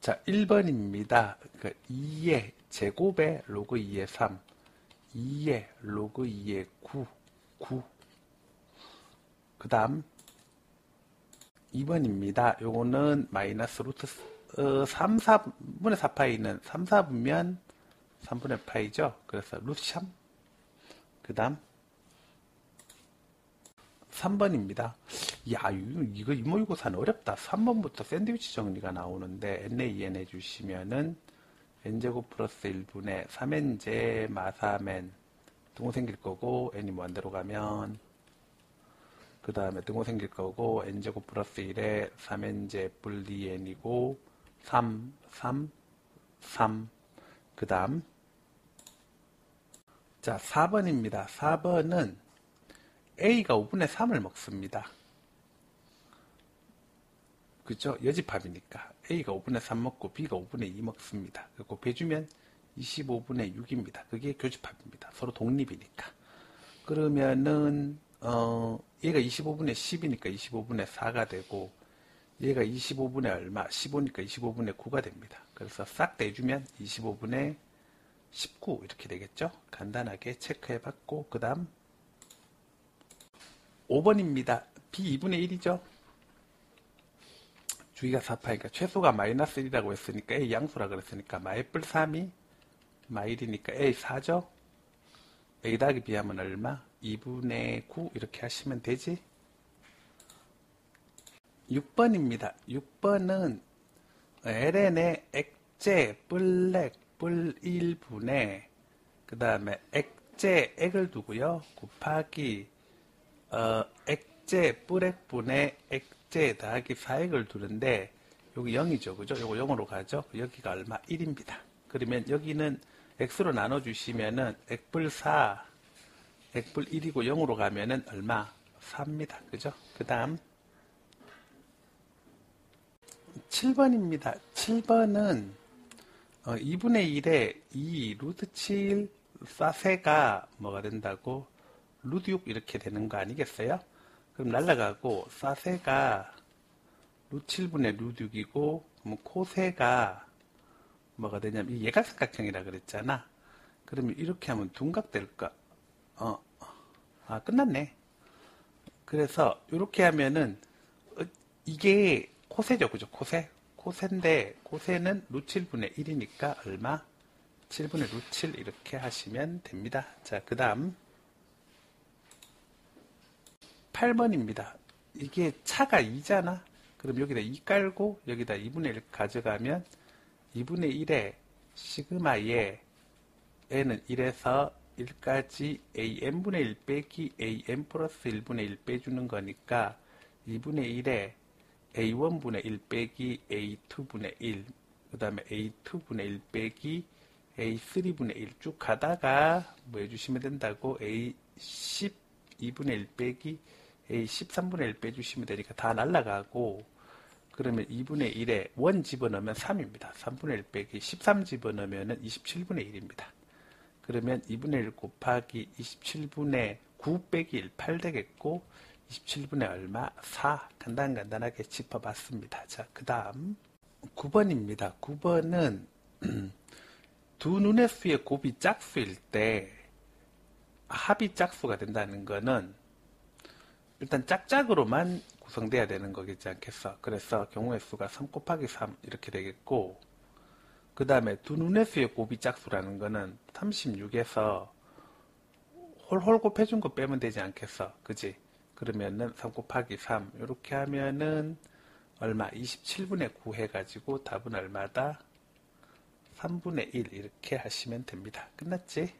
자, 1번입니다. 그 2의 제곱에 로그 2의 3, 2의 로그 2의 9, 9. 그 다음 2번입니다. 요거는 마이너스 루트 3, 4분의 4파이는 3, 4분면 3분의 파이죠. 그래서 루트 3. 그 다음 3번입니다. 야, 이거 이모의고사는 어렵다. 3번부터 샌드위치 정리가 나오는데 NaN 해주시면은 n제곱 플러스 1분의 3n제 마사men 등호 생길 거고 n이 무한대로 가면 그 다음에 등호 생길 거고 n제곱 플러스 1에 3n제 뿔 dn이고 3, 3, 3. 그 다음 자 4번입니다. 4번은 A가 5분의 3을 먹습니다. 그죠? 여집합이니까 A가 5분의 3 먹고 B가 5분의 2 먹습니다. 곱해주면 25분의 6입니다. 그게 교집합입니다. 서로 독립이니까. 그러면은 얘가 25분의 10이니까 25분의 4가 되고 얘가 25분의 얼마? 15니까 25분의 9가 됩니다. 그래서 싹 떼주면 25분의 19 이렇게 되겠죠? 간단하게 체크해봤고 그 다음 5번입니다. B 2분의 1이죠? 주기가 4파니까 최소가 마이너스 1이라고 했으니까 A 양수라 그랬으니까 마이뿔 3이 마일이니까 A 4죠? A 더하기 B 하면 얼마? 2분의 9 이렇게 하시면 되지? 6번입니다. 6번은 ln의 액제 뿔렉 뿔 1분의 그 다음에 액제 액을 두고요. 곱하기 액제 뿔액분의 액제 더하기 4액을 두는데 여기 0이죠. 그죠? 요거 0으로 가죠. 여기가 얼마? 1입니다. 그러면 여기는 x로 나눠주시면은 액뿔 4, 액뿔 1이고 0으로 가면은 얼마? 4입니다. 그죠? 그 다음 7번입니다. 7번은 2분의 1에 2 루트 7 사세가 뭐가 된다고? 루트 6 이렇게 되는 거 아니겠어요? 그럼 날라가고 사세가 루트 7분의 루트 6이고 그럼 코세가 뭐가 되냐면 이 예각삼각형이라 그랬잖아. 그러면 이렇게 하면 둔각 될까? 끝났네. 그래서 이렇게 하면은 이게 코세죠. 그죠? 코세. 코세인데 코세는 루트 7분의 1이니까 얼마? 7분의 루트 7 이렇게 하시면 됩니다. 자, 그 다음 8번입니다. 이게 차가 2잖아. 그럼 여기다 2 깔고 여기다 2분의 1 가져가면 2분의 1에 시그마에 n은 1에서 1까지 an분의 1 빼기 an 플러스 1분의 1 빼주는 거니까 2분의 1에 a1분의 1 빼기 a2분의 1, 그 다음에 a2분의 1 빼기 a3분의 1 쭉 가다가 뭐 해주시면 된다고 a12분의 1 빼기 a13분의 1 빼주시면 되니까 다 날라가고 그러면 2분의 1에 1 집어넣으면 3입니다. 3분의 1 빼기 13 집어넣으면 27분의 1입니다. 그러면 2분의 1 곱하기 27분의 9 빼기 1, 8 되겠고 27분의 얼마? 4. 간단하게 짚어봤습니다. 자, 그 다음 9번입니다. 9번은 두 눈의 수의 곱이 짝수일 때 합이 짝수가 된다는 거는 일단 짝짝으로만 구성돼야 되는 거겠지 않겠어. 그래서 경우의 수가 3 곱하기 3 이렇게 되겠고 그 다음에 두 눈의 수의 곱이 짝수라는 거는 36에서 홀홀 곱해준 거 빼면 되지 않겠어. 그지? 그러면은 3 곱하기 3 이렇게 하면은 얼마? 27분의 9 해가지고 답은 얼마다? 3분의 1 이렇게 하시면 됩니다. 끝났지?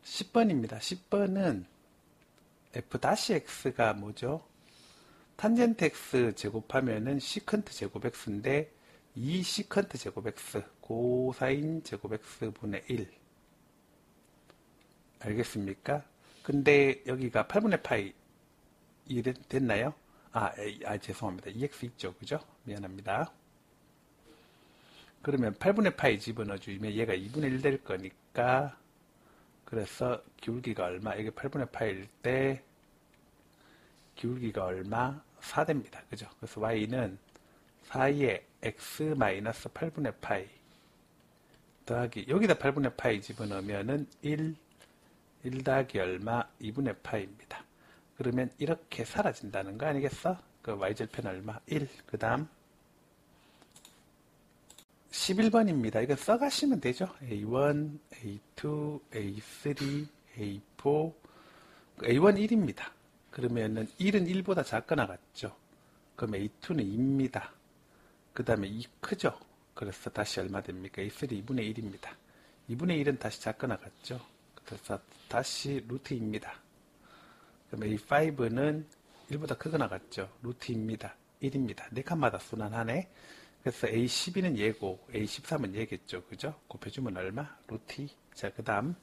10번입니다. 10번은 f-x가 뭐죠? 탄젠트 x 제곱하면은 시컨트 제곱 x인데 2 시컨트 제곱 x 코사인 제곱 x 분의 1 알겠습니까? 근데 여기가 8분의 파이 됐나요? 죄송합니다. 2x 있죠. 그죠? 미안합니다. 그러면 8분의 파이 집어넣어주면 얘가 2분의 1 될 거니까 그래서 기울기가 얼마? 이게 8분의 파일 때 기울기가 얼마? 4 됩니다. 그죠? 그래서 y는 4에 x 마이너스 8분의 파이 더하기 여기다 8분의 파이 집어넣으면은 1 더하기 얼마 2분의 파이입니다. 그러면 이렇게 사라진다는 거 아니겠어? 그 y절편 얼마? 1. 그 다음 11번입니다. 이거 써가시면 되죠. A1, A2, A3, A4 A1 1입니다. 그러면은 1은 1보다 작거나 같죠. 그럼 A2는 2입니다. 그 다음에 2 크죠. 그래서 다시 얼마 됩니까? A3 2분의 1입니다. 2분의 1은 다시 작거나 같죠. 그래서 다시 루트 2입니다. 그럼 A5는 1보다 크거나 같죠. 루트 2입니다. 1입니다. 네 칸마다 순환하네. 그래서 A12는 얘고 A13은 얘겠죠. 그죠? 곱해주면 얼마? 루트 2. 자, 그 다음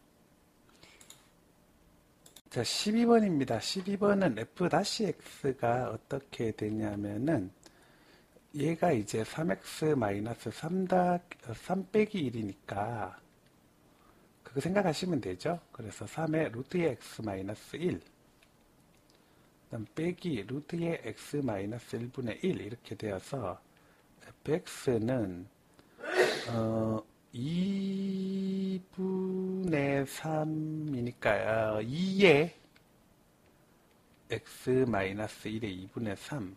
자, 12번입니다. 12번은 f-x가 어떻게 되냐면은 얘가 이제 3x-3 빼기 1이니까 그거 생각하시면 되죠. 그래서 3의 루트의 x-1 그다음 빼기 루트의 x-1분의 1 이렇게 되어서 fx는 2분의 3이니까 2의 x-1의 2분의 3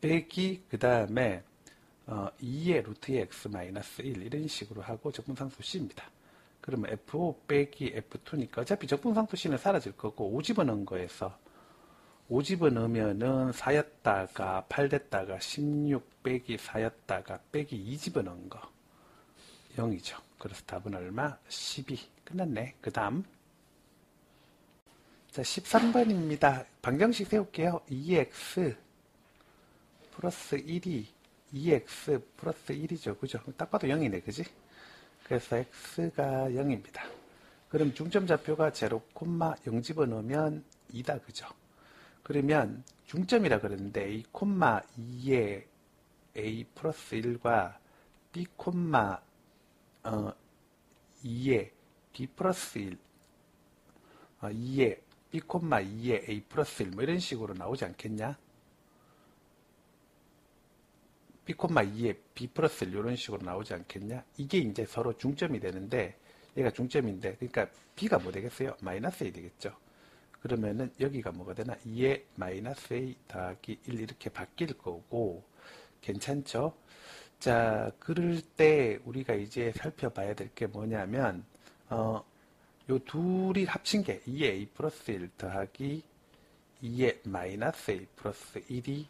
빼기 그 다음에 2의 루트의 x-1 이런 식으로 하고 적분상수 c입니다. 그러면 f5 빼기 f2니까 어차피 적분상수 c는 사라질 거고 5 집어넣은 거에서 5 집어넣으면은 4였다가 8 됐다가 16 빼기 4였다가 빼기 2 집어넣은 거 0이죠. 그래서 답은 얼마? 12. 끝났네. 그 다음 자 13번입니다. 방정식 세울게요. 2x 플러스 1이 2x 플러스 1이죠. 그죠? 딱 봐도 0이네. 그지? 그래서 x가 0입니다. 그럼 중점좌표가 0, 0 집어넣으면 2다. 그죠? 그러면 중점이라 그랬는데 a, 2에 a 플러스 1과 b, 2에 b 플러스 1 2에 b, 2에 a 플러스 1 뭐 이런 식으로 나오지 않겠냐? b, 2에 b 플러스 1 이런 식으로 나오지 않겠냐? 이게 이제 서로 중점이 되는데 얘가 중점인데 그러니까 b가 뭐 되겠어요? 마이너스 a 되겠죠. 그러면은 여기가 뭐가 되나? 2에 마이너스 a 더하기 1 이렇게 바뀔 거고 괜찮죠? 자, 그럴 때 우리가 이제 살펴봐야 될 게 뭐냐면 요 둘이 합친 게 2에 a 플러스 1 더하기 2에 마이너스 a 플러스 1이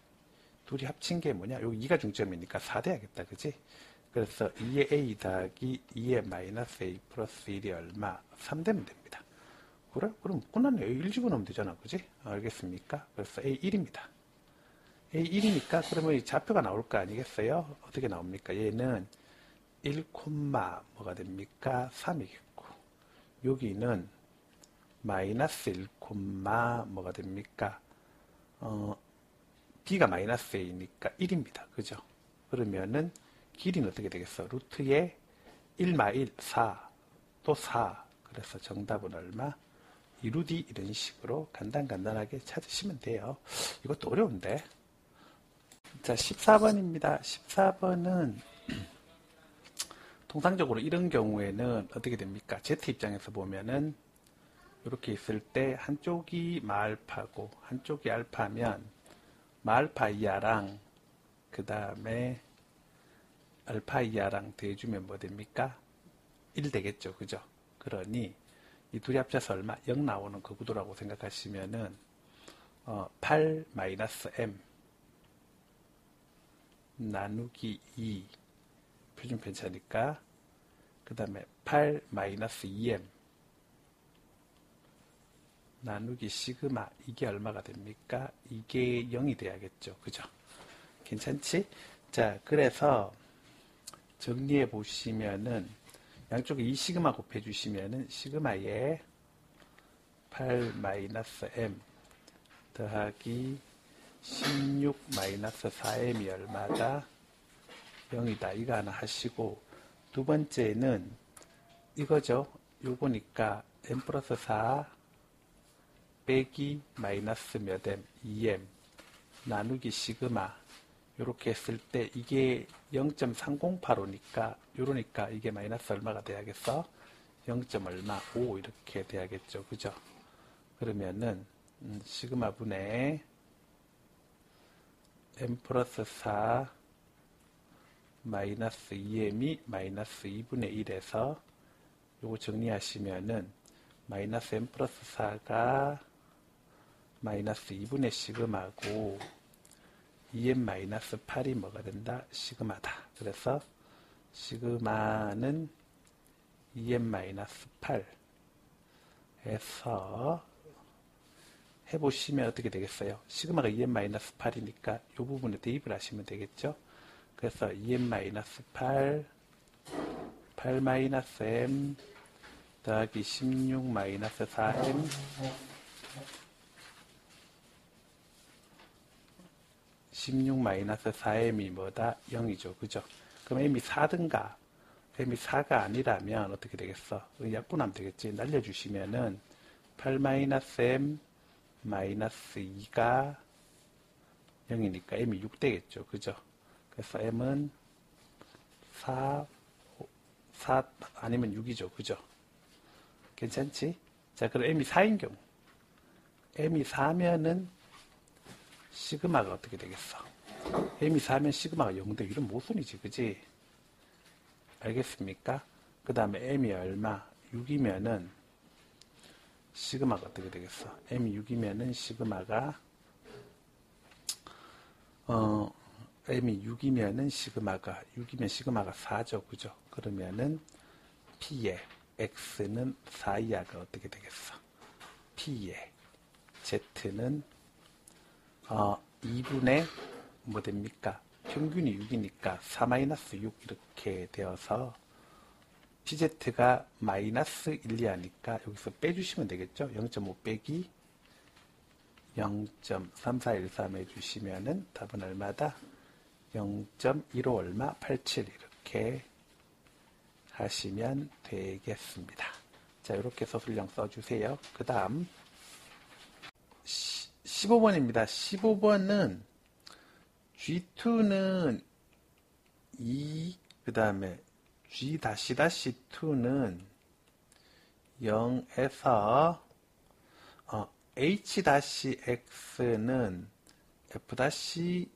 둘이 합친 게 뭐냐? 요 2가 중점이니까 4 돼야겠다. 그지? 그래서 2에 a 더하기 2에 마이너스 a 플러스 1이 얼마? 3 되면 됩니다. 그래? 그럼 끝났네. A1 집어넣으면 되잖아. 그지? 알겠습니까? 그래서 A1입니다. A1이니까 그러면 이 좌표가 나올 거 아니겠어요? 어떻게 나옵니까? 얘는 1, 뭐가 됩니까? 3이겠고 여기는 마이너스 1, 뭐가 됩니까? B가 마이너스 A니까 1입니다. 그죠? 그러면은 길이는 어떻게 되겠어? 루트에 1, 1, 4, 또 4. 그래서 정답은 얼마? 2루디 이런 식으로 간단하게 찾으시면 돼요. 이것도 어려운데. 자, 14번입니다. 14번은 통상적으로 이런 경우에는 어떻게 됩니까? Z 입장에서 보면은 이렇게 있을 때 한쪽이 마알파고 한쪽이 알파면 마알파 이하랑 그 다음에 알파 이하랑 더해주면 뭐 됩니까? 1 되겠죠. 그죠? 그러니 이 둘이 합쳐서 얼마? 0 나오는 그 구도라고 생각하시면은 8-m 나누기 2 표준 편차니까 그 다음에 8-2m 나누기 시그마 이게 얼마가 됩니까? 이게 0이 돼야겠죠. 그죠? 괜찮지? 자, 그래서 정리해 보시면은 양쪽에 2 시그마 곱해 주시면은 시그마에 8-m 더하기 16-4m이 얼마다? 0이다. 이거 하나 하시고 두 번째는 이거죠. 요거니까 n 플러스 4 빼기 마이너스 몇 m, 2m 나누기 시그마 이렇게 했을 때 이게 0.3085니까 요러니까 이게 마이너스 얼마가 돼야겠어? 0. 얼마? 5 이렇게 돼야겠죠. 그죠? 그러면은 시그마 분의 m 플러스 4 마이너스 2m이 마이너스 2분의 1에서 요거 정리하시면은 마이너스 m 플러스 4가 마이너스 2분의 시그마고 2m 마이너스 8이 뭐가 된다? 시그마다. 그래서 시그마는 2m 마이너스 8에서 해보시면 어떻게 되겠어요? 시그마가 2m 마이너스 8이니까 이 부분에 대입을 하시면 되겠죠? 그래서 2m 마이너스 8 마이너스 m 더하기 16 마이너스 4m 16 마이너스 4m이 뭐다? 0이죠. 그죠? 그럼 m이 4든가 m이 4가 아니라면 어떻게 되겠어? 약분하면 되겠지. 날려주시면은 8 마이너스 m 마이너스 2가 0이니까 m이 6 되겠죠. 그죠? 그래서 m은 4 아니면 6이죠. 그죠? 괜찮지? 자, 그럼 m이 4인 경우 m이 4면은 시그마가 어떻게 되겠어? m이 4면 시그마가 0대 이런 모순이지. 그지? 알겠습니까? 그 다음에 m이 얼마? 6이면은 시그마가 어떻게 되겠어? m이 6이면은 시그마가 m이 6이면은 시그마가 6이면 시그마가 4죠. 그죠? 그러면은 p의 x는 4 이하가 어떻게 되겠어? p의 z는 2분의 뭐 됩니까? 평균이 6이니까 4-6 이렇게 되어서 pz가 마이너스 1, 2하니까 여기서 빼주시면 되겠죠? 0.5 빼기 0.3413 해주시면은 답은 얼마다? 0.15 얼마? 87 이렇게 하시면 되겠습니다. 자, 이렇게 서술형 써주세요. 그 다음 15번입니다. 15번은 G2는 2, 그 다음에 G-2는 0에서 H-X는 F-GX의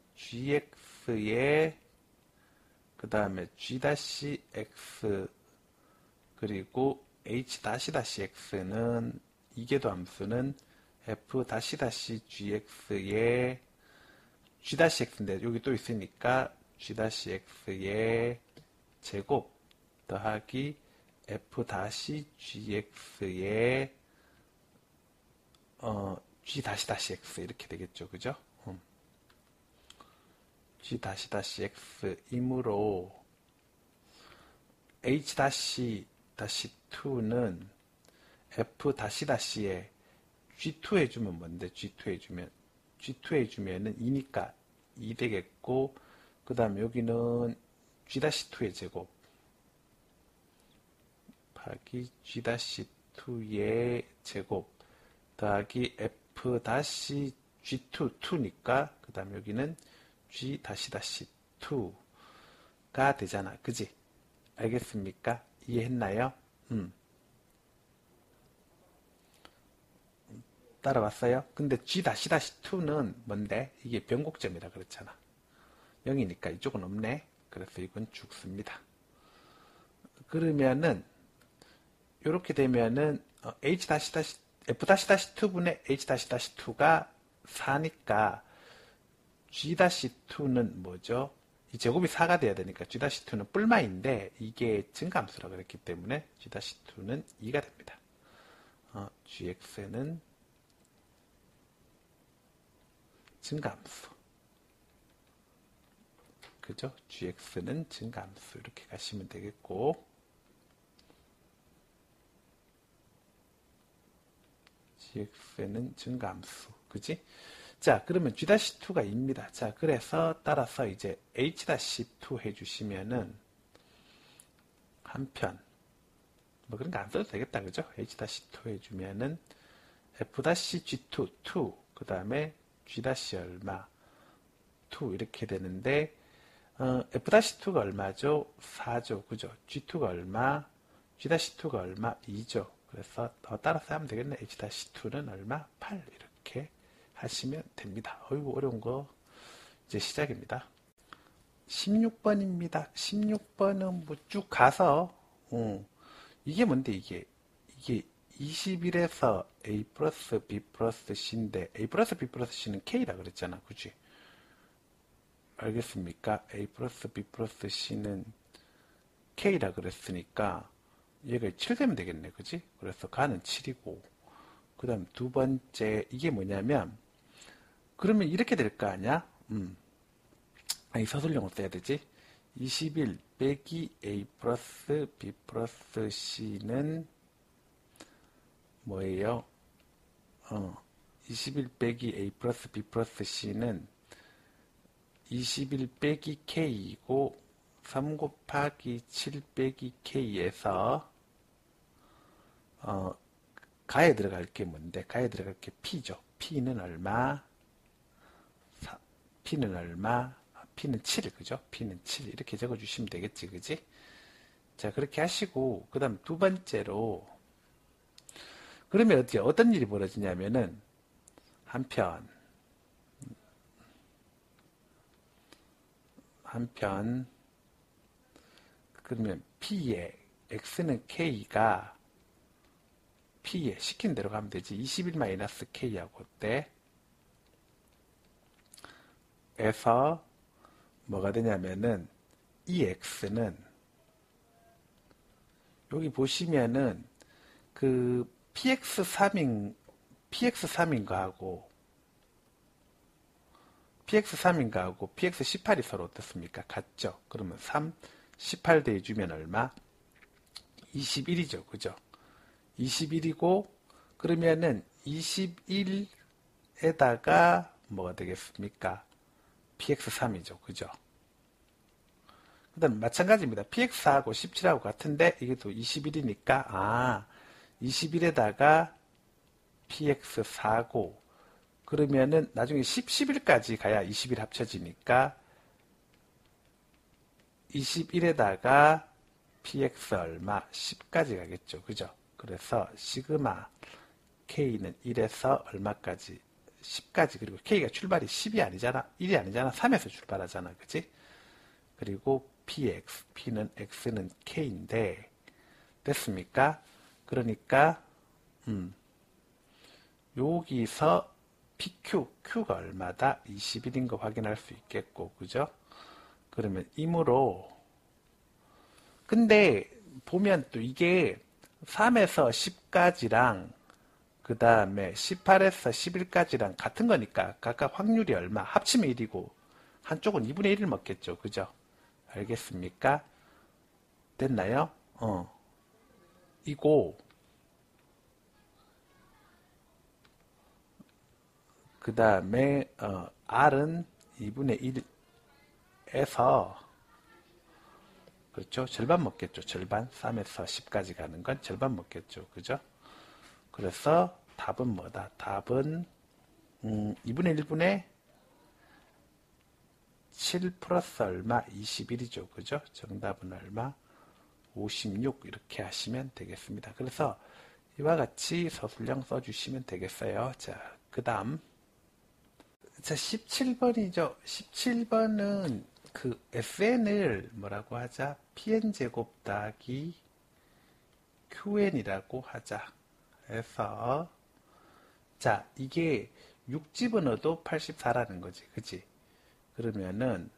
그 다음에 G-X 그리고 H-X는 이계도 함수는 F-GX의 G-X인데 여기 또 있으니까 G-X의 제곱 더하기 F-GX의 G-X 이렇게 되겠죠. 그죠? G-X이므로 H-2는 F-의 G2 해주면 뭔데? G2 해주면은 2니까 2 되겠고, 그 다음에 여기는 G-2의 제곱 더하기 G-2의 제곱 더하기 F-G2 2니까 그 다음에 여기는 G-2가 되잖아. 그지? 알겠습니까? 이해했나요? 따라왔어요? 근데 G-2는 뭔데? 이게 변곡점이라 그랬잖아. 0이니까 이쪽은 없네. 그래서 이건 죽습니다. 그러면은 이렇게 되면은 F-2분의 H-2가 4니까 G-2는 뭐죠? 이 제곱이 4가 돼야 되니까 G-2는 뿔마인데 이게 증가함수라 그랬기 때문에 G-2는 2가 됩니다. GX는 증가함수. 그죠? GX는 증가함수. 이렇게 가시면 되겠고, GX는 증가함수. 그지? 자, 그러면 G-2가 2입니다. 자, 그래서 따라서 이제 H-2 해주시면은 한편, 뭐 그런 거 안 써도 되겠다. 그죠? H-2 해주면은 F-G2, 2, 그 다음에 G- 얼마, 2 이렇게 되는데 F-2가 얼마죠? 4죠. 그죠? G2가 얼마? G-2가 얼마? 2죠. 그래서 따라서 하면 되겠네. H-2는 얼마? 8 이렇게 하시면 됩니다. 어이구 어려운 거 이제 시작입니다. 16번입니다. 16번은 뭐 쭉 가서 이게 뭔데 이게 21에서 A 플러스 B 플러스 C인데 A 플러스 B 플러스 C는 K라 그랬잖아. 그치? 알겠습니까? A 플러스 B 플러스 C는 K라 그랬으니까 얘가 7 되면 되겠네. 그지? 그래서 가는 7이고 그 다음 두 번째 이게 뭐냐면 그러면 이렇게 될 거 아니야? 아니 서술형을 써야 되지? 21 빼기 A 플러스 B 플러스 C는 뭐예요? 21 빼기 A 플러스 B 플러스 C는 21 빼기 K이고 3 곱하기 7 빼기 K에서 가에 들어갈 게 뭔데? 가에 들어갈 게 P죠. P는 얼마? P는 얼마? P는 7, 그죠? P는 7 이렇게 적어주시면 되겠지, 그지? 자, 그렇게 하시고 그 다음 두 번째로 그러면 어떻게 어떤 일이 벌어지냐면은 한편 그러면 P에 X는 K가 P에 시킨 대로 가면 되지. 21-K하고 때 에서 뭐가 되냐면은 이 X는 여기 보시면은 그 PX3인가 하고 PX18이 서로 어떻습니까? 같죠? 그러면 3, 18 대해주면 얼마? 21이죠. 그죠? 21이고 그러면은 21에다가 뭐가 되겠습니까? PX3이죠. 그죠? 그 다음 마찬가지입니다. PX4하고 17하고 같은데 이게 또 21이니까 21에다가 PX4고 그러면은 나중에 11까지 가야 21 합쳐지니까 21에다가 PX 얼마 10까지 가겠죠. 그죠? 그래서 시그마 K는 1에서 얼마까지 10까지 그리고 K가 출발이 10이 아니잖아. 1이 아니잖아. 3에서 출발하잖아. 그지? 그리고 PX, P는 X는 K인데 됐습니까? 그러니까 여기서 PQ, Q가 얼마다? 21인 거 확인할 수 있겠고 그죠? 그러면 이므로 근데 보면 또 이게 3에서 10까지랑 그 다음에 18에서 11까지랑 같은 거니까 각각 확률이 얼마? 합치면 1이고 한쪽은 2분의 1을 먹겠죠. 그죠? 알겠습니까? 됐나요? 이고 그 다음에 R은 2분의 1에서 그렇죠? 절반 먹겠죠. 절반 3에서 10까지 가는 건 절반 먹겠죠. 그죠? 그래서 답은 뭐다? 답은 2분의 1분의 7 플러스 얼마? 21이죠. 그죠? 정답은 얼마? 56 이렇게 하시면 되겠습니다. 그래서 이와 같이 서술형 써주시면 되겠어요. 자, 그 다음 자 17번이죠. 17번은 그 SN을 뭐라고 하자? PN제곱 더하기 QN이라고 하자. 해서 자 이게 6 집어넣어도 84라는 거지. 그치? 그러면은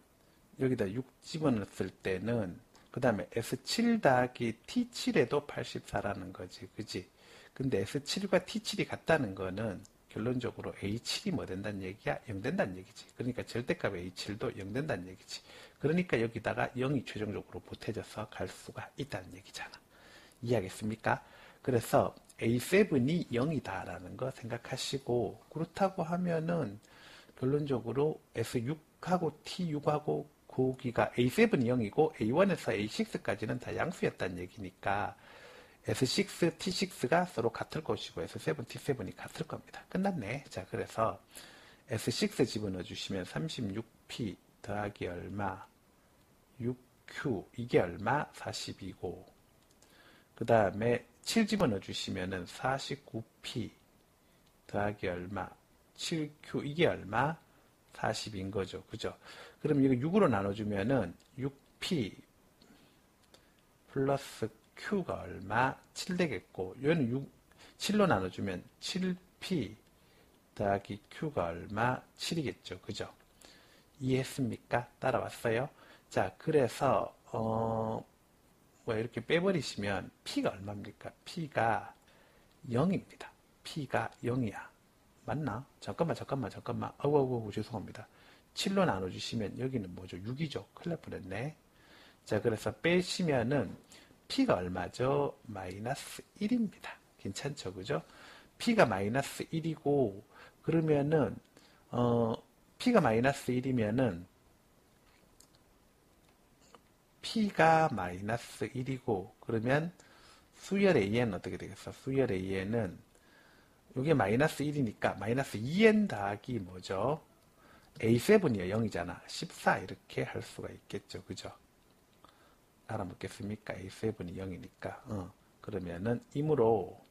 여기다 6 집어넣었을 때는 그 다음에 S7 더하기 T7에도 84라는 거지. 그치? 근데 S7과 T7이 같다는 거는 결론적으로 A7이 뭐 된다는 얘기야? 0 된다는 얘기지. 그러니까 절대값 A7도 0 된다는 얘기지. 그러니까 여기다가 0이 최종적으로 보태져서 갈 수가 있다는 얘기잖아. 이해하겠습니까? 그래서 A7이 0이다라는 거 생각하시고 그렇다고 하면은 결론적으로 S6하고 T6하고 거기가 A7이 0이고 A1에서 A6까지는 다 양수였다는 얘기니까 S6, T6가 서로 같을 것이고 S7, T7이 같을 겁니다. 끝났네. 자, 그래서 S6 집어넣어 주시면 36P 더하기 얼마? 6Q 이게 얼마? 42고 그 다음에 7 집어넣어 주시면은 49P 더하기 얼마? 7Q 이게 얼마? 40인 거죠. 그죠? 그럼 이거 6으로 나눠주면은 6P 플러스 Q가 얼마? 7 되겠고 얘는 7로 나눠주면 7P 더하기 Q가 얼마? 7이겠죠. 그죠? 이해했습니까? 따라왔어요? 자, 그래서 뭐 이렇게 빼버리시면 P가 얼마입니까? P가 0입니다. P가 0이야. 맞나? 잠깐만. 아우, 죄송합니다. 7로 나눠주시면 여기는 뭐죠? 6이죠. 큰일 날 뻔했네. 자, 그래서 빼시면은 P가 얼마죠? 마이너스 1입니다. 괜찮죠? 그죠? P가 마이너스 1이고, 그러면은, P가 마이너스 1이면은, P가 마이너스 1이고, 그러면 수열 AN은 어떻게 되겠어? 수열 AN은, 이게 마이너스 1이니까, 마이너스 2N 더하기 뭐죠? A7이요. 0이잖아. 14 이렇게 할 수가 있겠죠. 그죠? 알아먹겠습니까? A7이 0이니까. 그러면은, 이므로,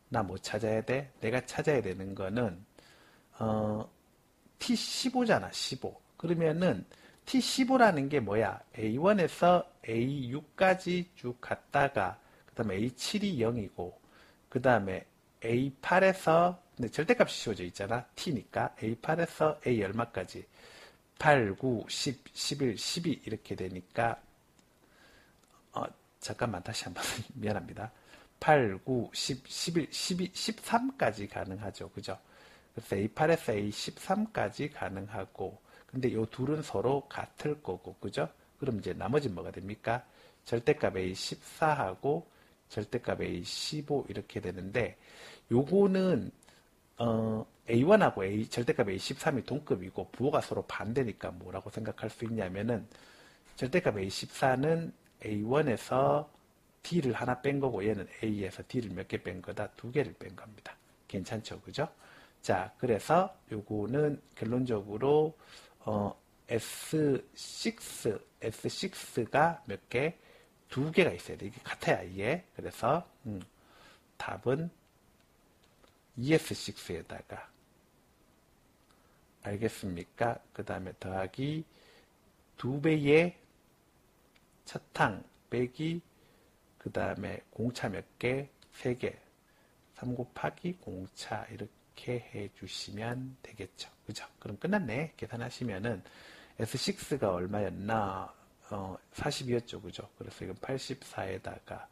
나 뭐 찾아야 돼? 내가 찾아야 되는 거는, T15잖아, 15. 그러면은, T15라는 게 뭐야? A1에서 A6까지 쭉 갔다가, 그 다음에 A7이 0이고, 그 다음에 A8에서, 근데 절대값이 씌워져 있잖아. T니까. A8에서 A 얼마까지? 8, 9, 10, 11, 12 이렇게 되니까, 잠깐만, 다시 한번, 미안합니다. 8, 9, 10, 11, 12, 13까지 가능하죠. 그죠? 그래서 A8에서 A13까지 가능하고, 근데 요 둘은 서로 같을 거고, 그죠? 그럼 이제 나머지 뭐가 됩니까? 절대값 A14하고, 절대값 A15 이렇게 되는데, 요거는, A1하고 절대값 A13이 동급이고, 부호가 서로 반대니까 뭐라고 생각할 수 있냐면은, 절대값 A14는 A1에서 D를 하나 뺀 거고 얘는 A에서 D를 몇 개 뺀 거다? 2개를 뺀 겁니다. 괜찮죠? 그죠? 자, 그래서 요거는 결론적으로 S6가 몇 개? 2개가 있어야 돼. 이게 같아야 이게. 그래서 답은 ES6에다가 알겠습니까? 그 다음에 더하기 2배의 차탕 빼기 그 다음에 공차 몇 개? 3개. 3 곱하기 공차 이렇게 해주시면 되겠죠. 그죠? 그럼 끝났네. 계산하시면은 S6가 얼마였나? 40이었죠. 그죠? 그래서 이건 84에다가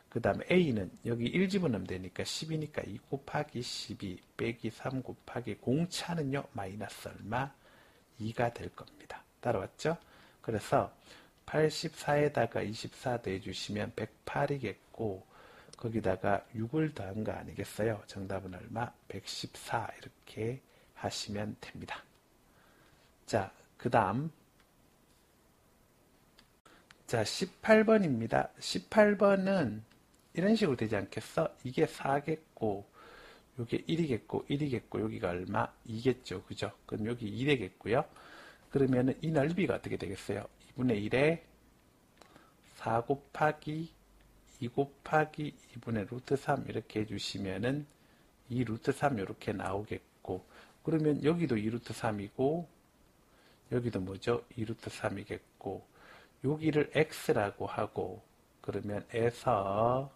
그 다음에 A는 여기 1 집어넣으면 되니까 10이니까 2 곱하기 12 빼기 3 곱하기 공차는요. 마이너스 얼마? 2가 될 겁니다. 따라왔죠? 그래서 84에다가 24 더해주시면 108이겠고 거기다가 6을 더한 거 아니겠어요? 정답은 얼마? 114 이렇게 하시면 됩니다. 자, 그 다음 자 18번입니다. 18번은 이런 식으로 되지 않겠어? 이게 4겠고 이게 1이겠고 여기가 얼마? 2겠죠. 그죠? 그럼 여기 2 되겠고요. 그러면은 이 넓이가 어떻게 되겠어요? 2분의 1에 4 곱하기 2 곱하기 2분의 루트 3 이렇게 해주시면은 2 루트 3 이렇게 나오겠고 그러면 여기도 2 루트 3이고 여기도 뭐죠? 2 루트 3이겠고 여기를 x라고 하고 그러면 에서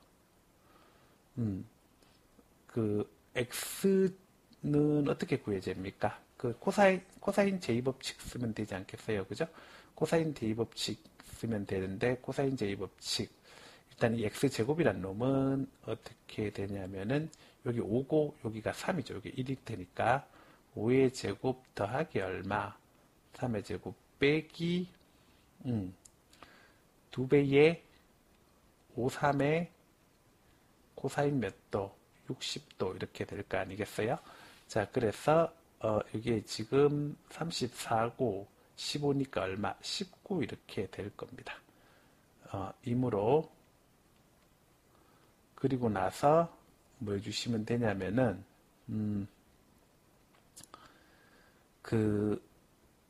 그 x는 어떻게 구해집니까? 그 코사인 제이법칙 쓰면 되지 않겠어요? 그죠? 코사인 제이법칙 쓰면 되는데 코사인 제이법칙 일단 이 x제곱이란 놈은 어떻게 되냐면은 여기 5고 여기가 3이죠. 여기 1일 테니까 5의 제곱 더하기 얼마? 3의 제곱 빼기 2배의 5, 3의 코사인 몇 도? 60도 이렇게 될 거 아니겠어요? 자, 그래서 이게 지금 34고 15니까 얼마? 19 이렇게 될 겁니다. 이므로 그리고 나서 뭐 해주시면 되냐면은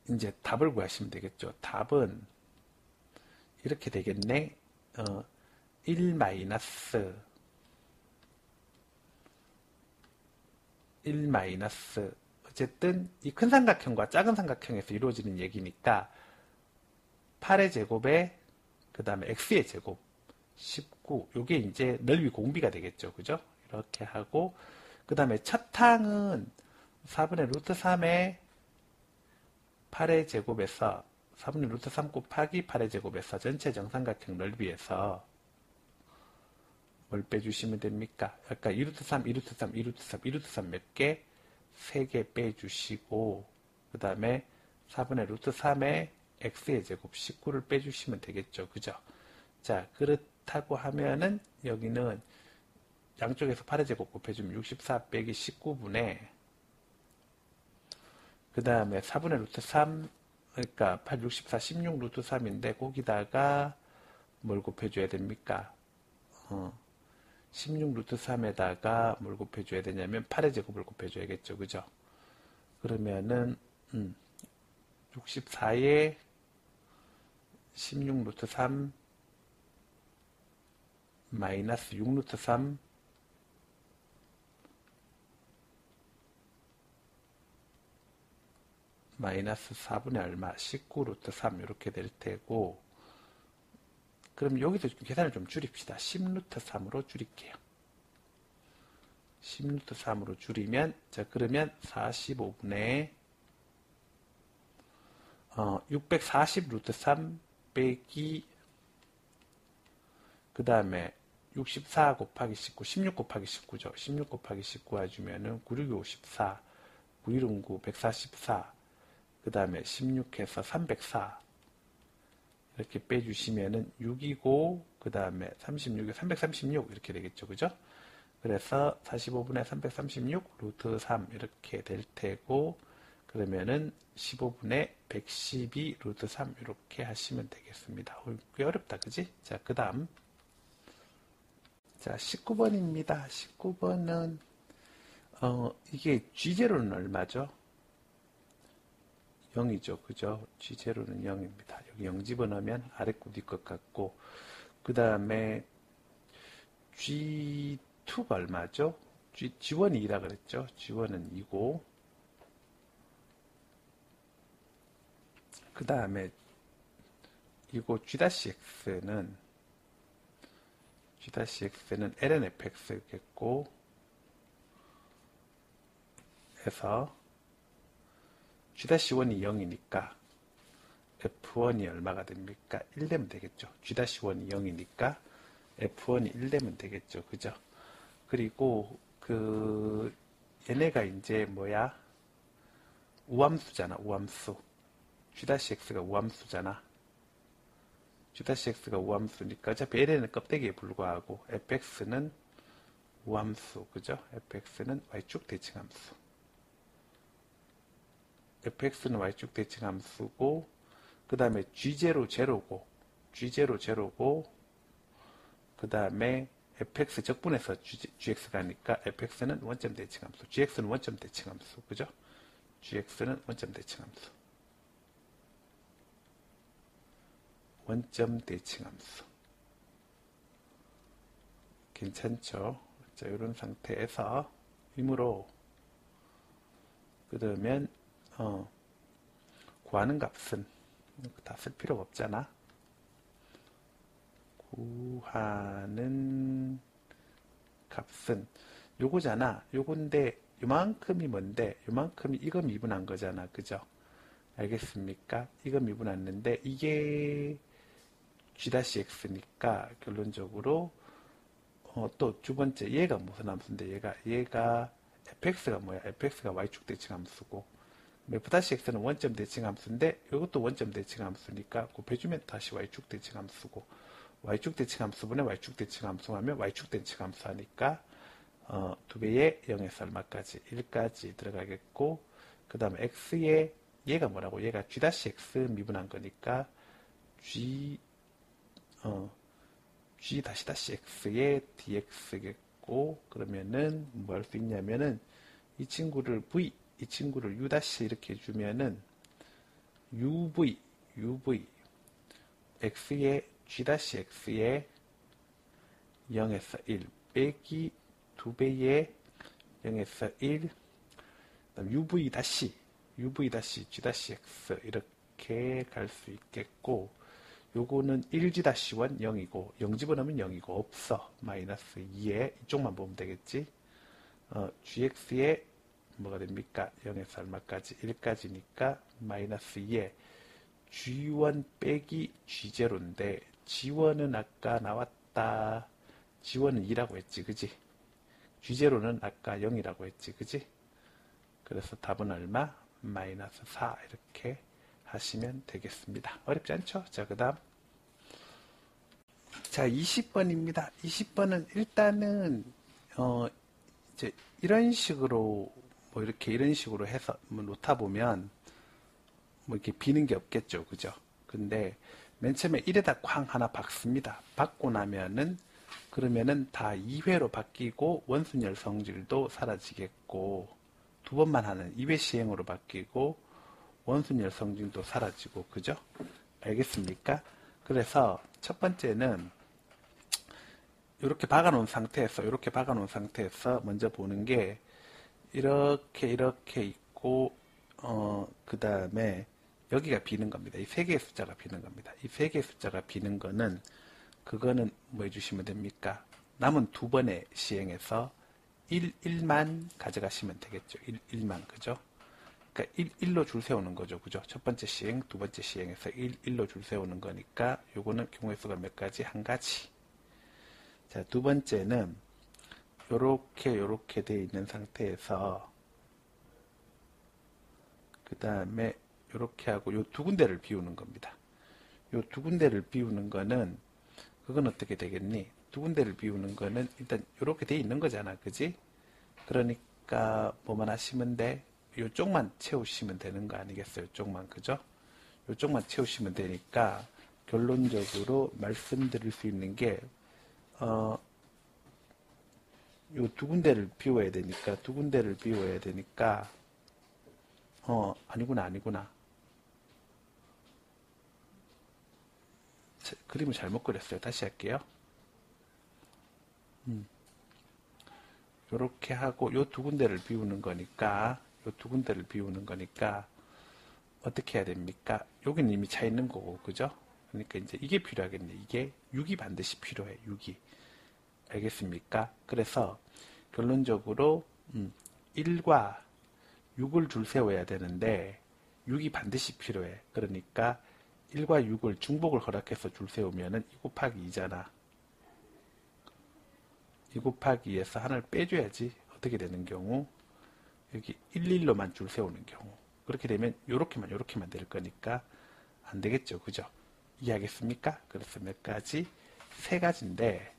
이제 답을 구하시면 되겠죠. 답은 이렇게 되겠네. 1 마이너스 1 마이너스 어쨌든 이 큰 삼각형과 작은 삼각형에서 이루어지는 얘기니까 8의 제곱에 그 다음에 x의 제곱 19 요게 이제 넓이 공비가 되겠죠. 그죠? 이렇게 하고 그 다음에 첫 항은 4분의 루트 3의 8의 제곱에서 4분의 루트 3 곱하기 8의 제곱에서 전체 정삼각형 넓이에서 뭘 빼주시면 됩니까? 아까 2루트 3, 2루트 3, 2루트 3, 2루트 3 몇 개? 3개 빼주시고 그 다음에 4분의 루트 3의 x의 제곱 19를 빼주시면 되겠죠. 그죠? 자, 그렇다고 하면은 여기는 양쪽에서 8의 제곱 곱해주면 64 빼기 19분의 그 다음에 4분의 루트 3 그러니까 8, 64, 16 루트 3인데 거기다가 뭘 곱해줘야 됩니까? 16 루트 3에다가 뭘 곱해줘야 되냐면 8의 제곱을 곱해줘야겠죠. 그죠? 그러면은 64에 16 루트 3 마이너스 6 루트 3 마이너스 4분의 얼마 19 루트 3 이렇게 될 테고 그럼 여기서 계산을 좀 줄입시다. 10 루트 3으로 줄일게요. 10 루트 3으로 줄이면 자 그러면 45분의 640 루트 3 빼기 그 다음에 64 곱하기 19 16 곱하기 19죠. 16 곱하기 19 해주면은 9, 6, 54 9, 1, 9 144 그 다음에 16해서 304 이렇게 빼주시면은 6이고 그 다음에 36에 336 이렇게 되겠죠. 그죠? 그래서 45분의 336 루트 3 이렇게 될 테고 그러면은 15분의 112 루트 3 이렇게 하시면 되겠습니다. 꽤 어렵다. 그지? 자, 그 다음 자 19번입니다. 19번은 이게 G0는 얼마죠? 0이죠. 그죠? G0는 0입니다. 여기 0 집어넣으면 아랫곳 윗것 같고 그 다음에 G2가 얼마죠? G1이 2라 그랬죠? G1은 2고 그 다음에 이거 G-X는 ln fx겠고 해서 G-1이 0이니까 F1이 얼마가 됩니까? 1 되면 되겠죠. G-1이 0이니까 F1이 1 되면 되겠죠. 그죠? 그리고 얘네가 이제 뭐야? 우함수잖아. 우함수. G-X가 우함수잖아. G-X가 우함수니까 어차피 ln은 껍데기에 불과하고 fx는 우함수. 그죠? fx는 y축 대칭함수. fx는 y축 대칭함수고 그 다음에 g0 제로고 g0 제로고 그 다음에 fx 적분해서 gx가 하니까 fx는 원점 대칭함수 gx는 원점 대칭함수 그죠? gx는 원점 대칭함수 원점 대칭함수 괜찮죠? 자, 이런 상태에서 이므로 그러면 구하는 값은 다 쓸 필요가 없잖아. 구하는 값은 요거잖아. 요건데 요만큼이 뭔데 요만큼이 이거 미분한 거잖아. 그죠? 알겠습니까? 이거 미분했는데 이게 G-X니까 결론적으로 또 두 번째 얘가 무슨 함수인데 얘가 fx가 뭐야? fx가 y축 대칭 함수고 f-x는 원점 대칭 함수인데 이것도 원점 대칭 함수니까 곱해주면 다시 y축 대칭 함수고 y축 대칭 함수분의 y축 대칭 함수 하면 y축 대칭 함수 하니까 2배의 0에서 얼마까지? 1까지 들어가겠고 그 다음에 x의 얘가 뭐라고? 얘가 G-X 미분한 거니까 g 다시 다시 x의 dx겠고, 그러면은 뭐 할 수 있냐면은 이 친구를 이 친구를 u 다시 이렇게 주면은 uv x의 g 다시 x의 0에서 1 빼기 2배의 0에서 1, 그다음 uv 다시 g 다시 x 이렇게 갈 수 있겠고, 요거는 1g 다시 1 0이고 0 집어넣으면 0이고 없어. 마이너스 2에 이쪽만 보면 되겠지. gx의 뭐가 됩니까? 0에서 얼마까지? 1까지니까 마이너스 2에 g1 빼기 g0인데 g1은 아까 나왔다. g1은 2라고 했지, 그지? g0는 아까 0이라고 했지, 그지? 그래서 답은 얼마? 마이너스 4 이렇게 하시면 되겠습니다. 어렵지 않죠? 자, 그 다음. 자, 20번입니다. 20번은 일단은 이제 이런 식으로 뭐 이렇게 이런 식으로 해서 뭐 놓다 보면 뭐 이렇게 비는 게 없겠죠, 그죠? 근데 맨 처음에 1에다 쾅 하나 박습니다. 박고 나면은 그러면은 다 2회로 바뀌고 원순열 성질도 사라지겠고, 두 번만 하는 2회 시행으로 바뀌고 원순열 성질도 사라지고, 그죠? 알겠습니까? 그래서 첫 번째는 이렇게 박아놓은 상태에서 먼저 보는 게 이렇게 있고, 그 다음에 여기가 비는 겁니다. 이 세 개의 숫자가 비는 겁니다. 이 세 개의 숫자가 비는 거는, 그거는 뭐 해주시면 됩니까? 남은 두 번의 시행에서 1만 가져가시면 되겠죠. 1만, 그죠? 그러니까 1로 줄 세우는 거죠. 그죠? 첫 번째 시행, 두 번째 시행에서 1로 줄 세우는 거니까 요거는 경우의 수가 몇 가지? 한 가지. 자, 두 번째는 요렇게 돼 있는 상태에서 그 다음에 요렇게 하고 요 두 군데를 비우는 겁니다. 요 두 군데를 비우는 거는, 그건 어떻게 되겠니? 두 군데를 비우는 거는 일단 요렇게 돼 있는 거잖아, 그지? 그러니까 뭐만 하시면 돼? 요쪽만 채우시면 되는 거 아니겠어요? 요쪽만, 그죠? 요쪽만 채우시면 되니까 결론적으로 말씀드릴 수 있는 게, 요 두 군데를 비워야 되니까, 아니구나. 그림을 잘못 그렸어요. 다시 할게요. 요렇게 하고 요 두 군데를 비우는 거니까, 어떻게 해야 됩니까? 여기는 이미 차 있는 거고, 그죠? 그러니까 이제 이게 필요하겠네. 이게 6이 반드시 필요해. 6이. 알겠습니까? 그래서 결론적으로 1과 6을 줄 세워야 되는데 6이 반드시 필요해. 그러니까 1과 6을 중복을 허락해서 줄 세우면은 2 곱하기 2잖아. 2 곱하기 2에서 하나를 빼줘야지. 어떻게 되는 경우? 여기 1,1로만 줄 세우는 경우. 그렇게 되면 요렇게만 될 거니까 안 되겠죠. 그죠? 이해하겠습니까? 그래서 몇 가지? 세 가지인데,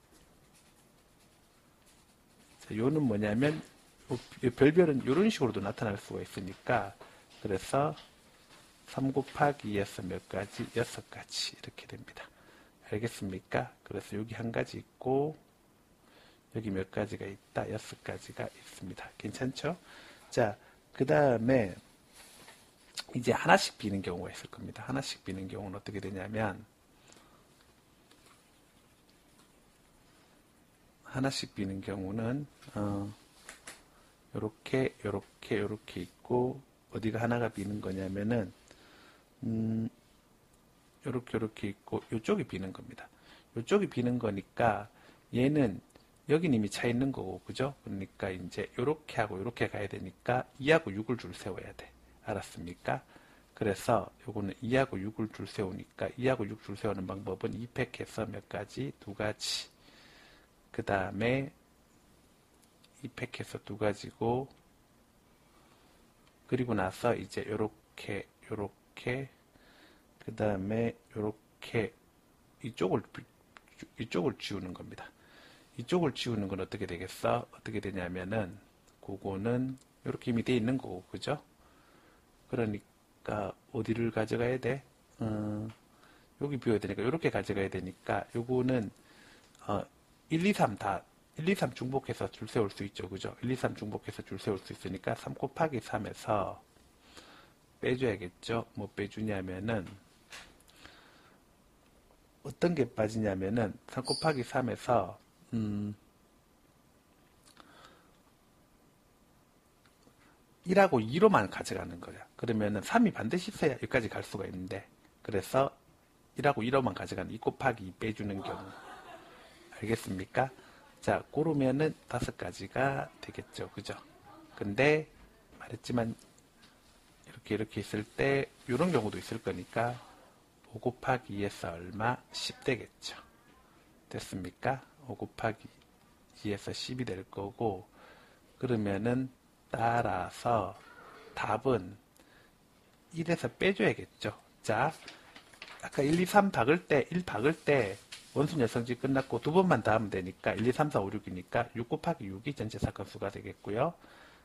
자, 요는 뭐냐면, 요 별별은 이런 식으로도 나타날 수가 있으니까, 그래서 3 곱하기 2에서 몇 가지? 6가지. 이렇게 됩니다. 알겠습니까? 그래서 여기 한 가지 있고, 여기 몇 가지가 있다? 6가지가 있습니다. 괜찮죠? 자, 그 다음에 이제 하나씩 비는 경우가 있을 겁니다. 하나씩 비는 경우는 어떻게 되냐면, 하나씩 비는 경우는 요렇게 있고, 어디가 하나가 비는 거냐면은 요렇게 있고 요쪽이 비는 겁니다. 요쪽이 비는 거니까 얘는 여긴 이미 차 있는 거고, 그죠? 그러니까 이제 요렇게 하고 요렇게 가야 되니까 2하고 6을 줄 세워야 돼. 알았습니까? 그래서 요거는 2하고 6을 줄 세우니까 2하고 6 줄 세우는 방법은 2팩해서 몇 가지? 두 가지. 그 다음에 2팩해서 두 가지고, 그리고 나서 이제 요렇게 그 다음에 요렇게 이쪽을 지우는 겁니다. 이쪽을 지우는 건 어떻게 되겠어? 어떻게 되냐면은 그거는 이렇게 이미 돼 있는 거고, 그죠? 그러니까 어디를 가져가야 돼? 여기 비워야 되니까 이렇게 가져가야 되니까 요거는 1, 2, 3 다 1, 2, 3 중복해서 줄 세울 수 있죠. 그죠? 1, 2, 3 중복해서 줄 세울 수 있으니까 3 곱하기 3에서 빼줘야겠죠. 뭐 빼주냐면은 어떤 게 빠지냐면은 3 곱하기 3에서 1하고 2로만 가져가는 거야. 그러면은 3이 반드시 있어야 여기까지 갈 수가 있는데, 그래서 1하고 2로만 가져가는 2 곱하기 2 빼주는 경우. 알겠습니까? 자, 고르면은 5가지가 되겠죠. 그죠? 근데 말했지만 이렇게 있을 때 이런 경우도 있을 거니까 5 곱하기 2에서 얼마? 10 되겠죠. 됐습니까? 5 곱하기 2에서 10이 될 거고, 그러면은 따라서 답은 1에서 빼줘야겠죠. 자, 아까 1, 2, 3 박을 때, 1 박을 때 원순 열성지 끝났고 두 번만 더 하면 되니까 1, 2, 3, 4, 5, 6이니까 6 곱하기 6이 전체 사건 수가 되겠고요.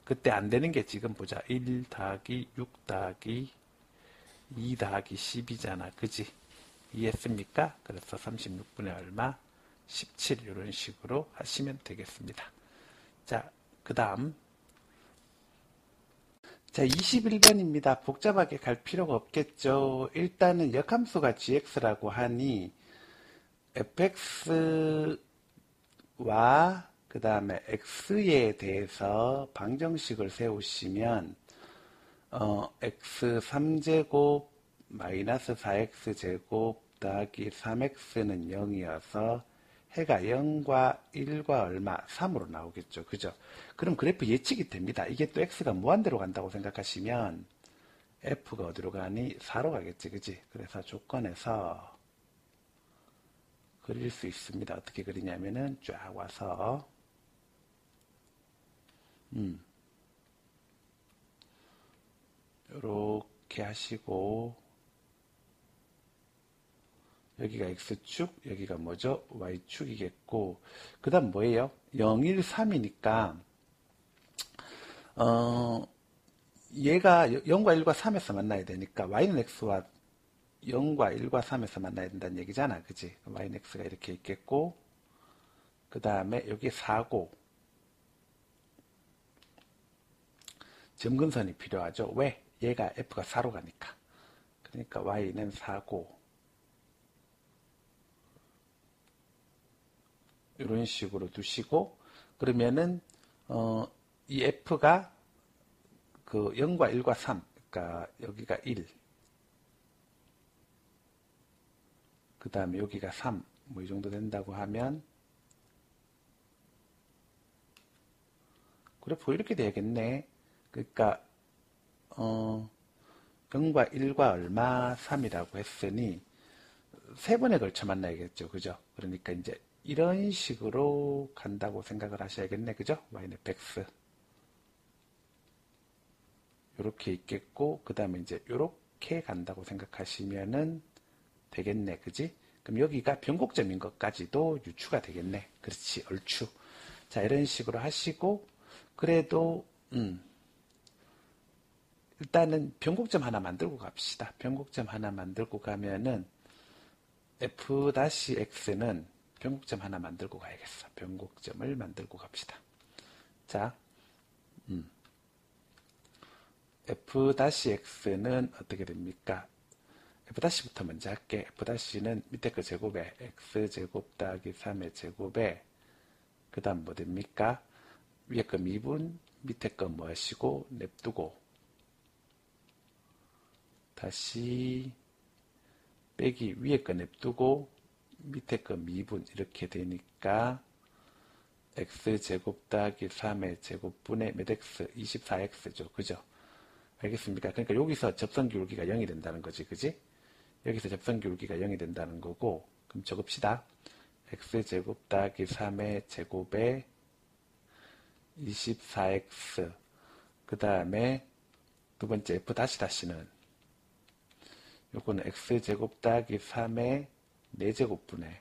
그때 안 되는 게 지금 보자. 1 더하기 6 더하기 2 더하기 10이잖아. 그지? 이해했습니까? 그래서 36분의 얼마? 17 이런 식으로 하시면 되겠습니다. 자, 그 다음 자, 21번입니다. 복잡하게 갈 필요가 없겠죠. 일단은 역함수가 gx라고 하니 fx와 그 다음에 x에 대해서 방정식을 세우시면 x 3제곱 마이너스 4x제곱 더하기 3x는 0이어서 해가 0과 1과 얼마? 3으로 나오겠죠. 그죠? 그럼 그래프 예측이 됩니다. 이게 또 x가 무한대로 간다고 생각하시면 f가 어디로 가니? 4로 가겠지. 그지? 그래서 조건에서 그릴 수 있습니다. 어떻게 그리냐면은 쫙 와서 요렇게 하시고 여기가 x축, 여기가 뭐죠? y축이겠고, 그 다음 뭐예요? 0, 1, 3이니까, 얘가 0과 1과 3에서 만나야 되니까, y는 x와 0과 1과 3에서 만나야 된다는 얘기잖아. 그지? y는 x가 이렇게 있겠고, 그 다음에 여기 4고, 점근선이 필요하죠. 왜? 얘가 f가 4로 가니까. 그러니까 y는 4고, 이런 식으로 두시고, 그러면은 이 f가 그 0과 1과 3, 그러니까 여기가 1, 그 다음에 여기가 3, 뭐 이 정도 된다고 하면 그래프 이렇게 돼야겠네. 그러니까 0과 1과 얼마 3이라고 했으니 세 번에 걸쳐 만나야겠죠. 그죠? 그러니까 이제 이런 식으로 간다고 생각을 하셔야겠네. 그죠? y는 x 요렇게 있겠고, 그 다음에 이제 요렇게 간다고 생각하시면은 되겠네. 그지? 그럼 여기가 변곡점인 것까지도 유추가 되겠네. 그렇지. 얼추. 자, 이런 식으로 하시고, 그래도 일단은 변곡점 하나 만들고 갑시다. 변곡점 하나 만들고 가면은 f-x는 변곡점 하나 만들고 가야겠어. 변곡점을 만들고 갑시다. 자, f-x는 어떻게 됩니까? f-부터 먼저 할게. f-는 밑에 거 제곱에 x제곱 더하기 3의 제곱에 그 다음 뭐 됩니까? 위에 거 미분, 밑에 거 뭐 하시고 냅두고 다시 빼기 위에 거 냅두고 밑에 거 미분 이렇게 되니까 x제곱 더하기 3의 제곱분의 몇 x? 24x죠. 그죠? 알겠습니까? 그러니까 여기서 접선기울기가 0이 된다는 거지. 그지? 여기서 접선기울기가 0이 된다는 거고, 그럼 적읍시다. x제곱 더하기 3의 제곱에 24x 그 다음에 두 번째 f-는 요거는 x제곱 더하기 3의 4제곱분의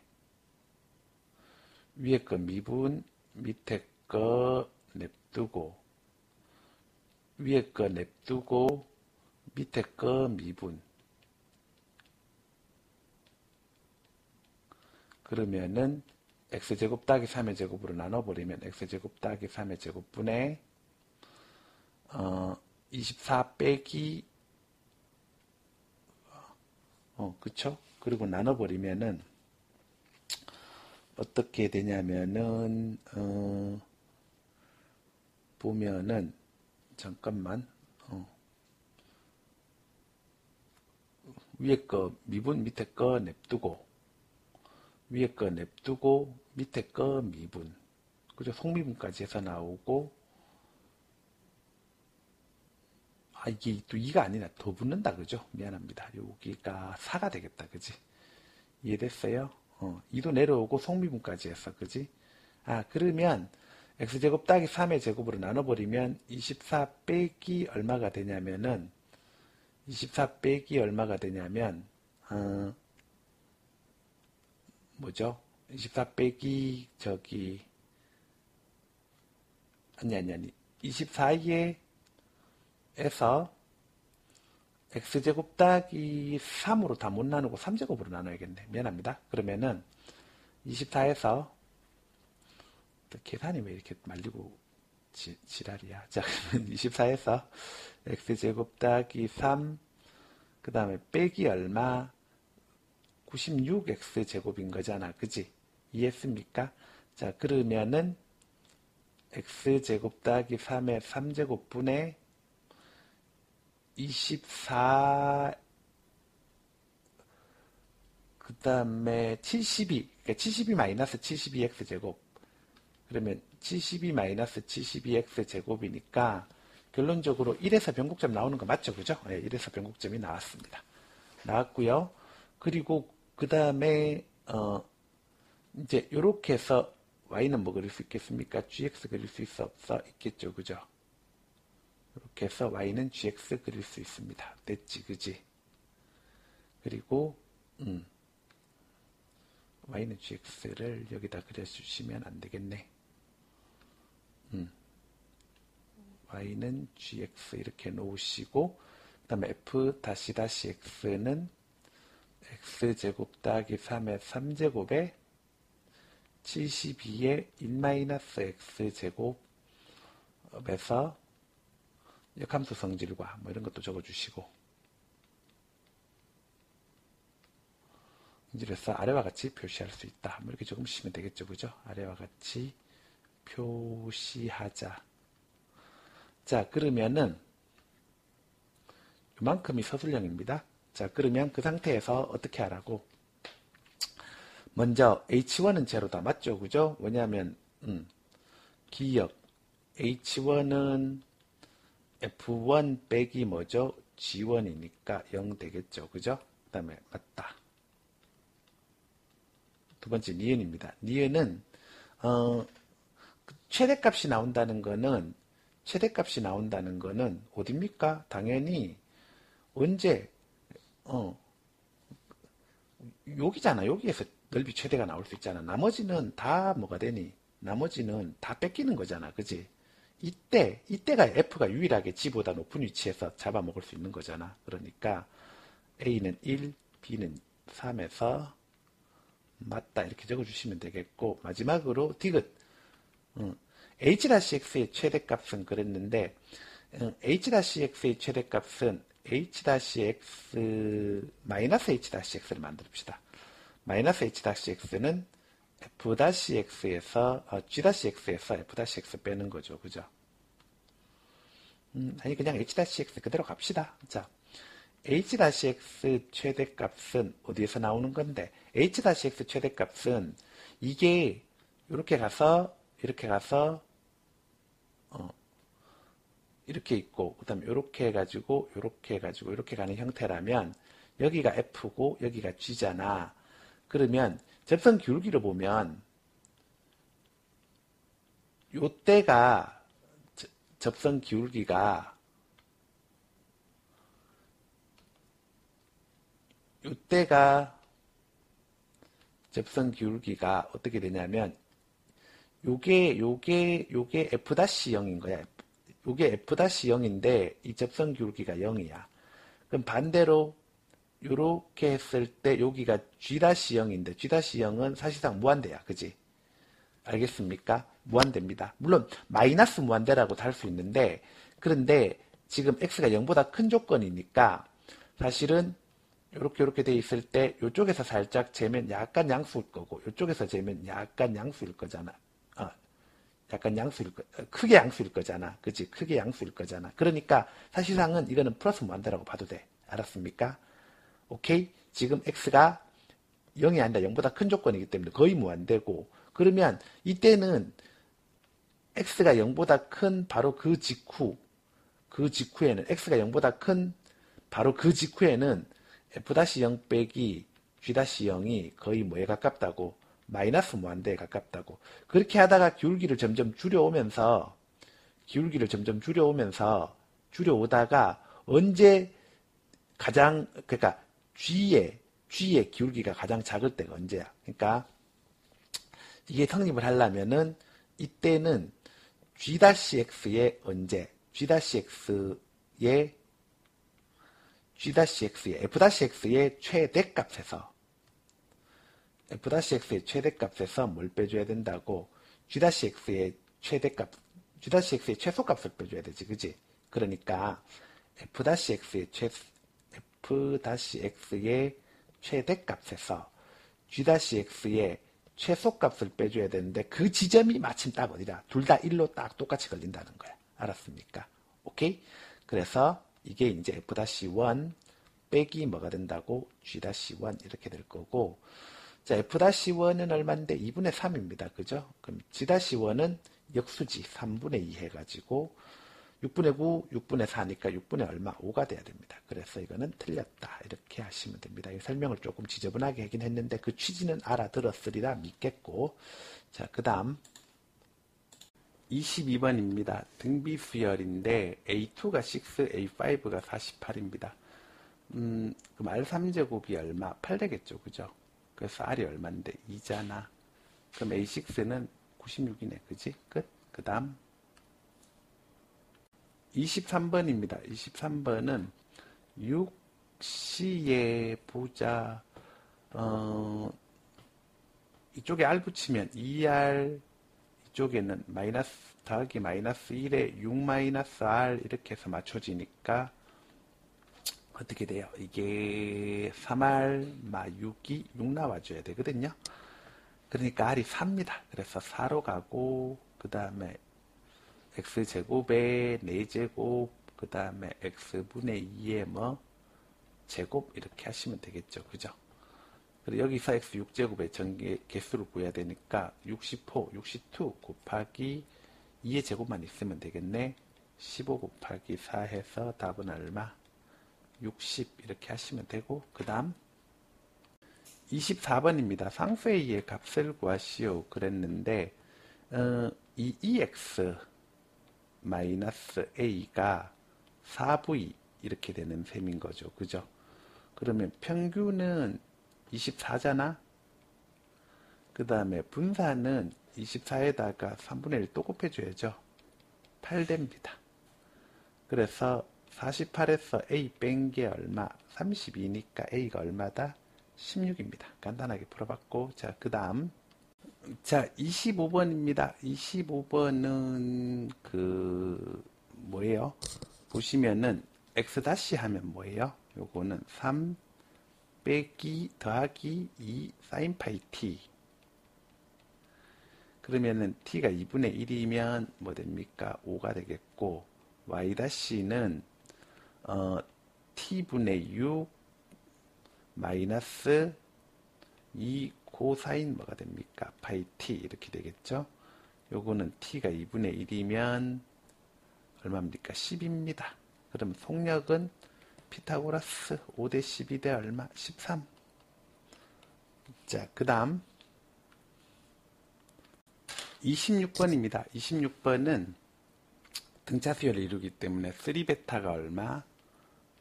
위에 거 미분 밑에 거 냅두고 위에 거 냅두고 밑에 거 미분 그러면은 x제곱 더하기 3의 제곱으로 나눠버리면 x제곱 더하기 3의 제곱분의 24 빼기 그쵸? 그리고 나눠버리면은 어떻게 되냐면은 보면은 잠깐만 위에 거 미분 밑에 거 냅두고 위에 거 냅두고 밑에 거 미분 그죠? 속미분까지 해서 나오고 이게 또 2가 아니라 더 붙는다 그죠? 미안합니다. 여기가 4가 되겠다 그지? 이해됐어요? 2도 내려오고 속미분까지 했어 그지? 그러면 x제곱 더하기 3의 제곱으로 나눠버리면 24 빼기 얼마가 되냐면은 24 빼기 얼마가 되냐면 뭐죠? 24 빼기 아니 24에 에서 x제곱 더하기 3으로 다 못 나누고 3제곱으로 나눠야겠네. 미안합니다. 그러면은 24에서 계산이 왜 이렇게 말리고 지랄이야. 자, 그러면 24에서 x제곱 더하기 3, 그 다음에 빼기 얼마? 96x제곱인 거잖아. 그지? 이해했습니까? 자, 그러면은 x제곱 더하기 3의 3제곱분의 24, 그 다음에 72, 그러니까 72 마이너스 72x제곱. 그러면 72 마이너스 72x제곱이니까 결론적으로 1에서 변곡점 나오는 거 맞죠? 그죠? 네, 1에서 변곡점이 나왔습니다. 나왔고요. 그리고 그 다음에 이제 요렇게 해서 y는 뭐 그릴 수 있겠습니까? gx 그릴 수 있어? 없어? 있겠죠? 그죠? 이렇게 해서 y는 gx 그릴 수 있습니다. 됐지? 그지? 그리고 y는 gx를 여기다 그려주시면 안 되겠네. y는 gx 이렇게 놓으시고 그 다음에 f-x는 x제곱 더하기 3의 3제곱에 72의 1-x제곱에서 역함수 성질과 뭐 이런 것도 적어주시고 성질에서 아래와 같이 표시할 수 있다. 뭐 이렇게 적으시면 되겠죠. 그죠? 아래와 같이 표시하자. 자, 그러면은 이만큼이 서술형입니다. 자, 그러면 그 상태에서 어떻게 하라고? 먼저 h1은 제로다. 맞죠? 그죠? 왜냐하면 기억 h1은 f1 빼기 뭐죠? g1이니까 0 되겠죠. 그죠? 그 다음에 맞다. 두 번째 니은입니다. 니은은 최대값이 나온다는 거는 어딥니까? 당연히 언제 여기잖아. 여기에서 넓이 최대가 나올 수 있잖아. 나머지는 다 뭐가 되니? 나머지는 다 뺏기는 거잖아. 그지? 이때가 f가 유일하게 g보다 높은 위치에서 잡아먹을 수 있는 거잖아. 그러니까 a는 1, b는 3에서 맞다 이렇게 적어주시면 되겠고 마지막으로 디귿 h-x의 최대값은 그랬는데 h-x의 최대값은 h-x 마이너스 h-x를 만듭시다. 마이너스 h-x는 f-x에서 g-x에서 f-x 빼는 거죠. 그죠? 아니 그냥 h-x 그대로 갑시다. 자, h-x 최대값은 어디에서 나오는 건데 h-x 최대값은 이게 이렇게 가서 이렇게 있고 그 다음에 이렇게 해가지고 이렇게 가는 형태라면 여기가 f고 여기가 g잖아. 그러면 접선 기울기를 보면 요때가 접선 기울기가 어떻게 되냐면 요게 f-0인 거야. 요게 f-0인데 이 접선 기울기가 0이야. 그럼 반대로 요렇게 했을 때 여기가 g-0인데 g-0은 사실상 무한대야. 그지? 알겠습니까? 무한대입니다. 물론 마이너스 무한대라고도 할 수 있는데, 그런데 지금 x가 0보다 큰 조건이니까 사실은 이렇게 돼 있을 때 이쪽에서 살짝 재면 약간 양수일 거고 이쪽에서 재면 약간 양수일 거잖아. 약간 크게 양수일 거잖아. 그치? 크게 양수일 거잖아. 그러니까 사실상은 이거는 플러스 무한대라고 봐도 돼. 알았습니까? 오케이? 지금 x가 0이 아니라 0보다 큰 조건이기 때문에 거의 무한대고, 그러면 이때는 x가 0보다 큰 바로 그 직후에는 x가 0보다 큰 바로 그 직후에는 f-0 빼기 g-0이 거의 뭐에 가깝다고? 마이너스 무한대에 가깝다고. 그렇게 하다가 기울기를 점점 줄여오다가 언제 그러니까 G의 기울기가 가장 작을 때가 언제야? 그러니까 이게 성립을 하려면은 이때는 G-X의 언제? G-X의 F-X의 최대값에서 뭘 빼줘야 된다고? G-X의 최소값을 빼줘야 되지, 그지? 그러니까 F-X의 최대값에서 G-X의 최소값을 빼줘야 되는데 그 지점이 마침 딱 어디다? 둘 다 1로 딱 똑같이 걸린다는 거야. 알았습니까? 오케이? 그래서 이게 이제 F-1 빼기 뭐가 된다고? G-1 이렇게 될 거고, 자, F-1은 얼마인데? 2분의 3입니다. 그죠? 그럼 G-1은 역수지 3분의 2 해가지고 6분의 9, 6분의 4니까 6분의 얼마? 5가 돼야 됩니다. 그래서 이거는 틀렸다. 이렇게 하시면 됩니다. 이 설명을 조금 지저분하게 하긴 했는데 그 취지는 알아들었으리라 믿겠고, 자, 그 다음 22번입니다. 등비수열인데 A2가 6, A5가 48입니다. 그럼 R3제곱이 얼마? 8 되겠죠. 그죠? 그래서 R이 얼마인데? 2잖아. 그럼 A6는 96이네. 그지? 끝. 그 다음 23번입니다. 23번은 6시에 보자. 이쪽에 R 붙이면 2R, 이쪽에는 마이너스 더하기 마이너스 1에 6 마이너스 R 이렇게 해서 맞춰지니까 어떻게 돼요? 이게 3R 마 6이 6 나와줘야 되거든요. 그러니까 R이 4입니다. 그래서 4로 가고, 그 다음에 x제곱에 4제곱, 그 다음에 x분의 2의 뭐 제곱 이렇게 하시면 되겠죠. 그죠? 그리고 여기서 x 6제곱의 전개 개수를 구해야 되니까 64, 62 곱하기 2의 제곱만 있으면 되겠네. 15 곱하기 4 해서 답은 얼마? 60 이렇게 하시면 되고, 그 다음 24번입니다. 상수 A의 값을 구하시오 그랬는데 이 EX 마이너스 A가 4V 이렇게 되는 셈인 거죠. 그죠? 그러면 평균은 24잖아? 그 다음에 분산은 24에다가 3분의 1 또 곱해줘야죠. 8 됩니다. 그래서 48에서 A 뺀 게 얼마? 32니까 A가 얼마다? 16입니다. 간단하게 풀어봤고, 자, 그 다음. 자, 25번입니다. 25번은 뭐예요? 보시면은 x 다시 하면 뭐예요? 요거는 3 빼기 더하기 2 sin 파이 t. 그러면은 t가 2분의 1이면 뭐 됩니까? 5가 되겠고, y 다시는 t분의 6 마이너스 2 코사인 뭐가 됩니까? 파이 t 이렇게 되겠죠? 요거는 t가 2분의 1이면 얼마입니까? 10입니다. 그럼 속력은 피타고라스 5대 12 대 얼마? 13. 자, 그 다음 26번입니다. 26번은 등차수열을 이루기 때문에 3베타가 얼마?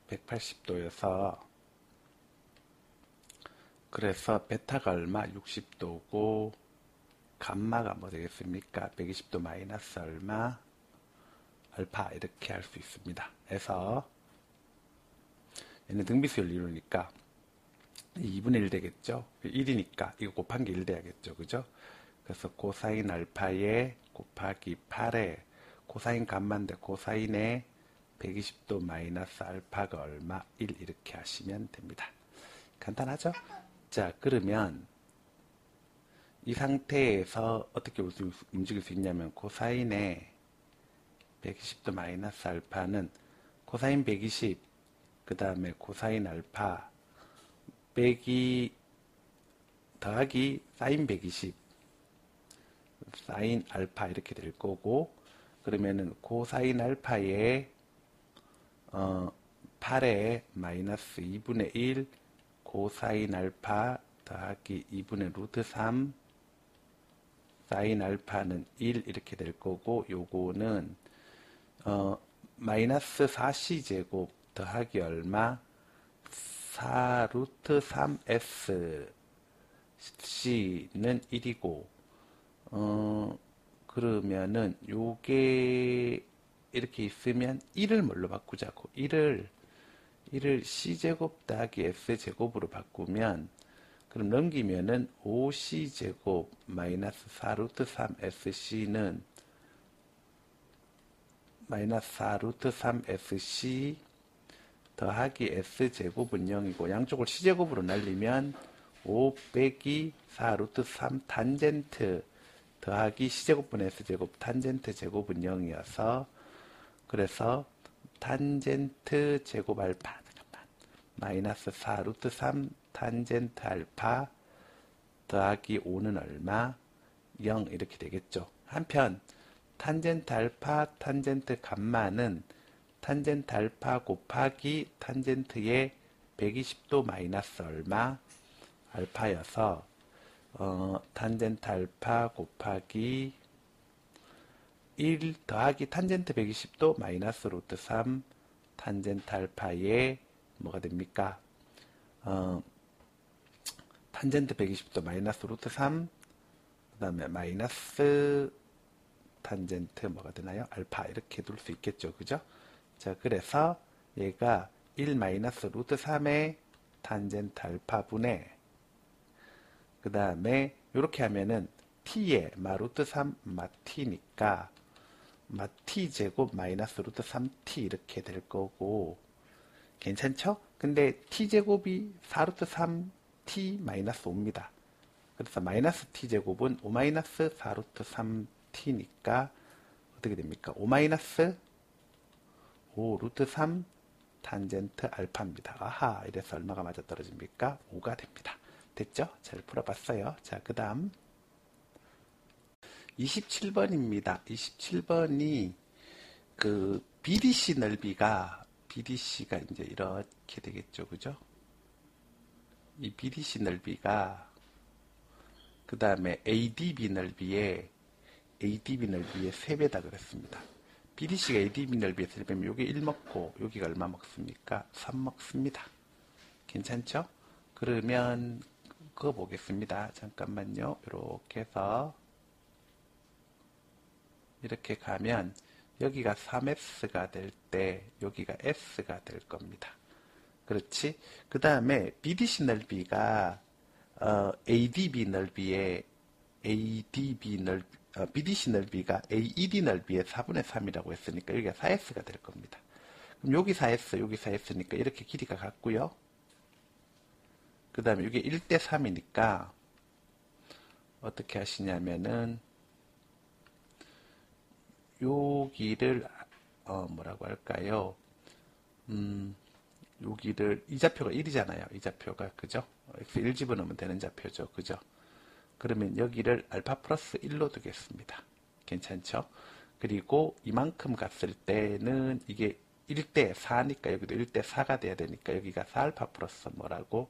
180도여서 그래서 베타가 얼마? 60도고 감마가 뭐 되겠습니까? 120도 마이너스 얼마? 알파 이렇게 할 수 있습니다. 그래서 얘는 등비수열 이루니까 2분의 1 되겠죠? 1이니까 이거 곱한 게 1 돼야겠죠? 그죠? 그래서 코사인 알파에 곱하기 8에 코사인 값만데 코사인에 120도 마이너스 알파가 얼마? 1 이렇게 하시면 됩니다. 간단하죠? 자, 그러면 이 상태에서 어떻게 움직일 수 있냐면 코사인에 120도 마이너스 알파는 코사인 120, 그 다음에 코사인 알파 빼기 더하기 사인 120, 사인 알파 이렇게 될 거고, 그러면은 코사인 알파에 8에 마이너스 2분의 1 코사인 알파 더하기 2분의 루트 3 사인 알파는 1 이렇게 될 거고, 요거는 마이너스 4c제곱 더하기 얼마? 4 루트 3s c는 1이고, 그러면은 요게 이렇게 있으면 1을 뭘로 바꾸자고? 1을 c제곱 더하기 s제곱으로 바꾸면, 그럼 넘기면은 5c제곱 마이너스 4 루트 3sc는 마이너스 4 루트 3sc 더하기 s제곱은 0이고, 양쪽을 c제곱으로 날리면 5 빼기 4 루트 3 탄젠트 더하기 c제곱분의 s제곱 탄젠트 제곱은 0이어서, 그래서 탄젠트 제곱 알파 마이너스 4 루트 3 탄젠트 알파 더하기 5는 얼마? 0 이렇게 되겠죠. 한편 탄젠트 알파 탄젠트 감마는 탄젠트 알파 곱하기 탄젠트의 120도 마이너스 얼마? 알파여서 탄젠트 알파 곱하기 1 더하기 탄젠트 120도 마이너스 루트 3 탄젠트 알파에 뭐가 됩니까? 탄젠트 120도 마이너스 루트 3, 그 다음에 마이너스 탄젠트 뭐가 되나요? 알파 이렇게 둘 수 있겠죠. 그죠? 자, 그래서 얘가 1 마이너스 루트 3의 탄젠트 알파 분의, 그 다음에 이렇게 하면은 t에 마 루트 3 마 t니까 마 t 제곱 마이너스 루트 3t 이렇게 될 거고, 괜찮죠? 근데 t제곱이 4루트 3t 마이너스 5입니다. 그래서 마이너스 t제곱은 5 마이너스 4루트 3t니까 어떻게 됩니까? 5 마이너스 5 루트 3 탄젠트 알파입니다. 아하, 이래서 얼마가 맞아 떨어집니까? 5가 됩니다. 됐죠? 잘 풀어봤어요. 자, 그 다음 27번입니다. 27번이 그 BDC 넓이가 BDC가 이제 이렇게 되겠죠. 그죠? 이 BDC 넓이가 그 다음에 ADB 넓이에 3배다 그랬습니다. BDC가 ADB 넓이에 3배면 여기 1 먹고 여기가 얼마 먹습니까? 3 먹습니다. 괜찮죠? 그러면 그거 보겠습니다. 잠깐만요. 이렇게 해서 이렇게 가면 여기가 3s가 될 때 여기가 s가 될 겁니다. 그렇지? 그 다음에 BDC 넓이가 ADB 넓이에 BDC 넓이가 AED 넓이의 4분의 3이라고 했으니까 여기가 4s가 될 겁니다. 그럼 여기 4s, 여기 4s니까 이렇게 길이가 같고요. 그 다음에 이게 1대 3이니까 어떻게 하시냐면은 여기를 뭐라고 할까요? 여기를 이 좌표가 1이잖아요. 이 좌표가 그죠? x 1 집어넣으면 되는 좌표죠. 그죠? 그러면 여기를 알파 플러스 1로 두겠습니다. 괜찮죠? 그리고 이만큼 갔을 때는 이게 1대 4니까 여기도 1대 4가 돼야 되니까 여기가 4알파 플러스 뭐라고?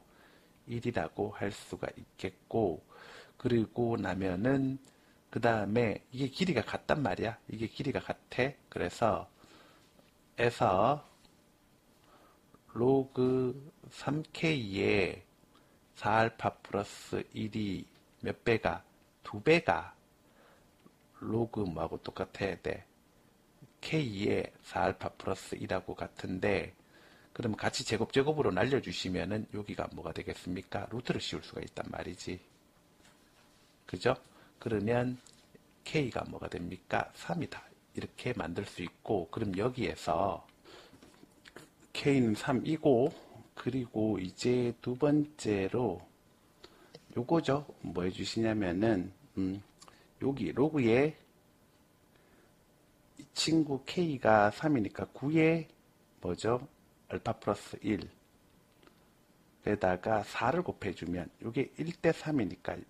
1이라고 할 수가 있겠고, 그리고 나면은 그 다음에 이게 길이가 같단 말이야. 이게 길이가 같아. 그래서 에서 로그 3K에 4알파 플러스 1이 몇 배가? 2배가 로그 뭐하고 똑같아야 돼? K에 4알파 플러스 1하고 같은데, 그러면 같이 제곱제곱으로 날려주시면은 여기가 뭐가 되겠습니까? 루트를 씌울 수가 있단 말이지. 그죠? 그러면 K가 뭐가 됩니까? 3이다. 이렇게 만들 수 있고, 그럼 여기에서 K는 3이고, 그리고 이제 두 번째로 요거죠. 뭐 해주시냐면은 여기 로그에 이 친구 K가 3이니까 9에 뭐죠? 알파 플러스 1 에다가 4를 곱해주면 이게 1대 3이니까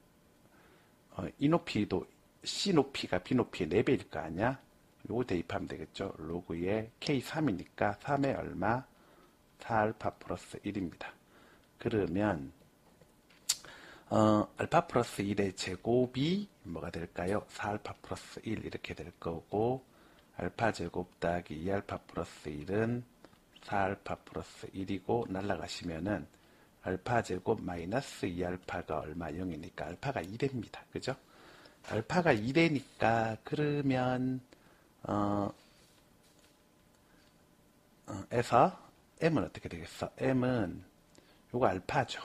이 높이도 C 높이가 B 높이의 4배일 거 아니야? 요거 대입하면 되겠죠. 로그에 K3이니까 3에 얼마? 4알파 플러스 1입니다. 그러면 알파 플러스 1의 제곱이 뭐가 될까요? 4알파 플러스 1 이렇게 될 거고, 알파 제곱 더하기 2알파 플러스 1은 4알파 플러스 1이고, 날라가시면은 알파 제곱 마이너스 2알파가 얼마? 0이니까 알파가 2대입니다. 그죠? 알파가 2대니까 그러면 에서 m은 어떻게 되겠어? m은 요거 알파죠.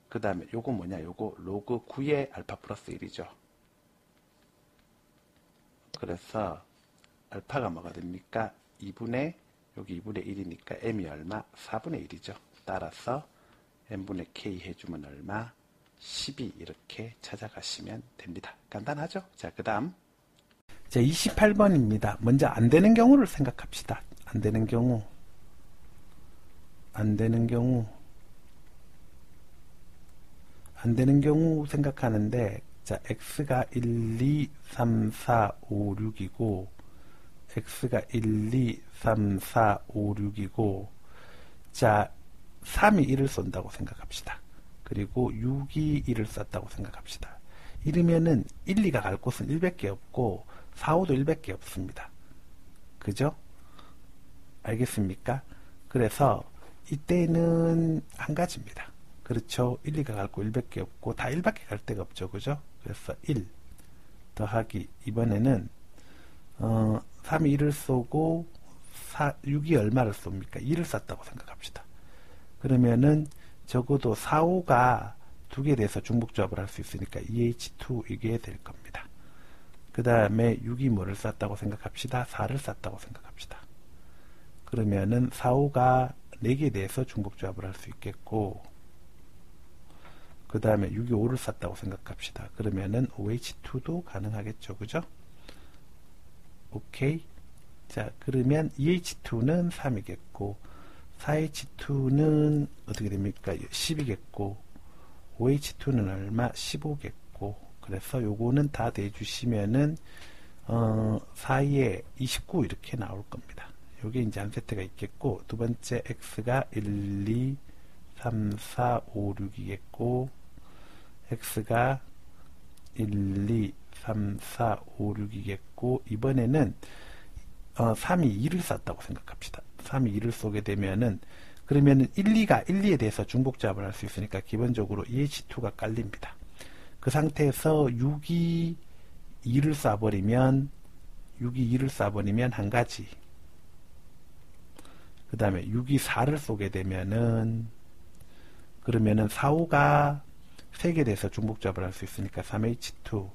그 다음에 요거 뭐냐? 요거 로그 9의 알파 플러스 1이죠. 그래서 알파가 뭐가 됩니까? 2분의 여기 2분의 1이니까 m이 얼마? 4분의 1이죠. 따라서 n분의 k 해주면 얼마? 12 이렇게 찾아가시면 됩니다. 간단하죠? 자, 그 다음 자, 28번입니다. 먼저 안 되는 경우를 생각합시다. 안 되는 경우 생각하는데, 자, x가 1, 2, 3, 4, 5, 6이고, x가 1, 2, 3, 4, 5, 6이고, 자, 3이 1을 쏜다고 생각합시다. 그리고 6이 1을 쐈다고 생각합시다. 이러면은 1, 2가 갈 곳은 1밖에 없고, 4, 5도 1밖에 없습니다. 그죠? 알겠습니까? 그래서 이때는 한 가지입니다. 그렇죠? 1, 2가 갈 곳 1밖에 없고 다 1밖에 갈 데가 없죠. 그죠? 그래서 1 더하기 이번에는 3이 1을 쏘고 6이 얼마를 쏩니까? 2를 쐈다고 생각합시다. 그러면은 적어도 4, 5가 두 개에 대해서 중복조합을 할 수 있으니까 EH2 이게 될 겁니다. 그 다음에 6이 뭐를 쐈다고 생각합시다. 4를 쐈다고 생각합시다. 그러면은 4, 5가 4개에 대해서 중복조합을 할 수 있겠고, 그 다음에 6이 5를 쐈다고 생각합시다. 그러면은 OH2도 가능하겠죠. 그죠? 오케이. 자, 그러면 EH2는 3이겠고, 4H2는 어떻게 됩니까? 10이겠고, OH2는 얼마? 15겠고, 그래서 요거는 다 대주시면은 4에 29 이렇게 나올 겁니다. 요게 이제 한 세트가 있겠고, 두 번째 x가 1, 2, 3, 4, 5, 6이겠고, x가 1, 2, 3, 4, 5, 6이겠고, 이번에는 3이 2를 쐈다고 생각합시다. 3이 2를 쏘게 되면은, 그러면은 1, 2가 1, 2에 대해서 중복조합을 할 수 있으니까 기본적으로 EH2가 깔립니다. 그 상태에서 6이 2를 쏴버리면 한 가지. 그 다음에 6이 4를 쏘게 되면은, 그러면은 4, 5가 3개에 대해서 중복조합을 할 수 있으니까 3H2.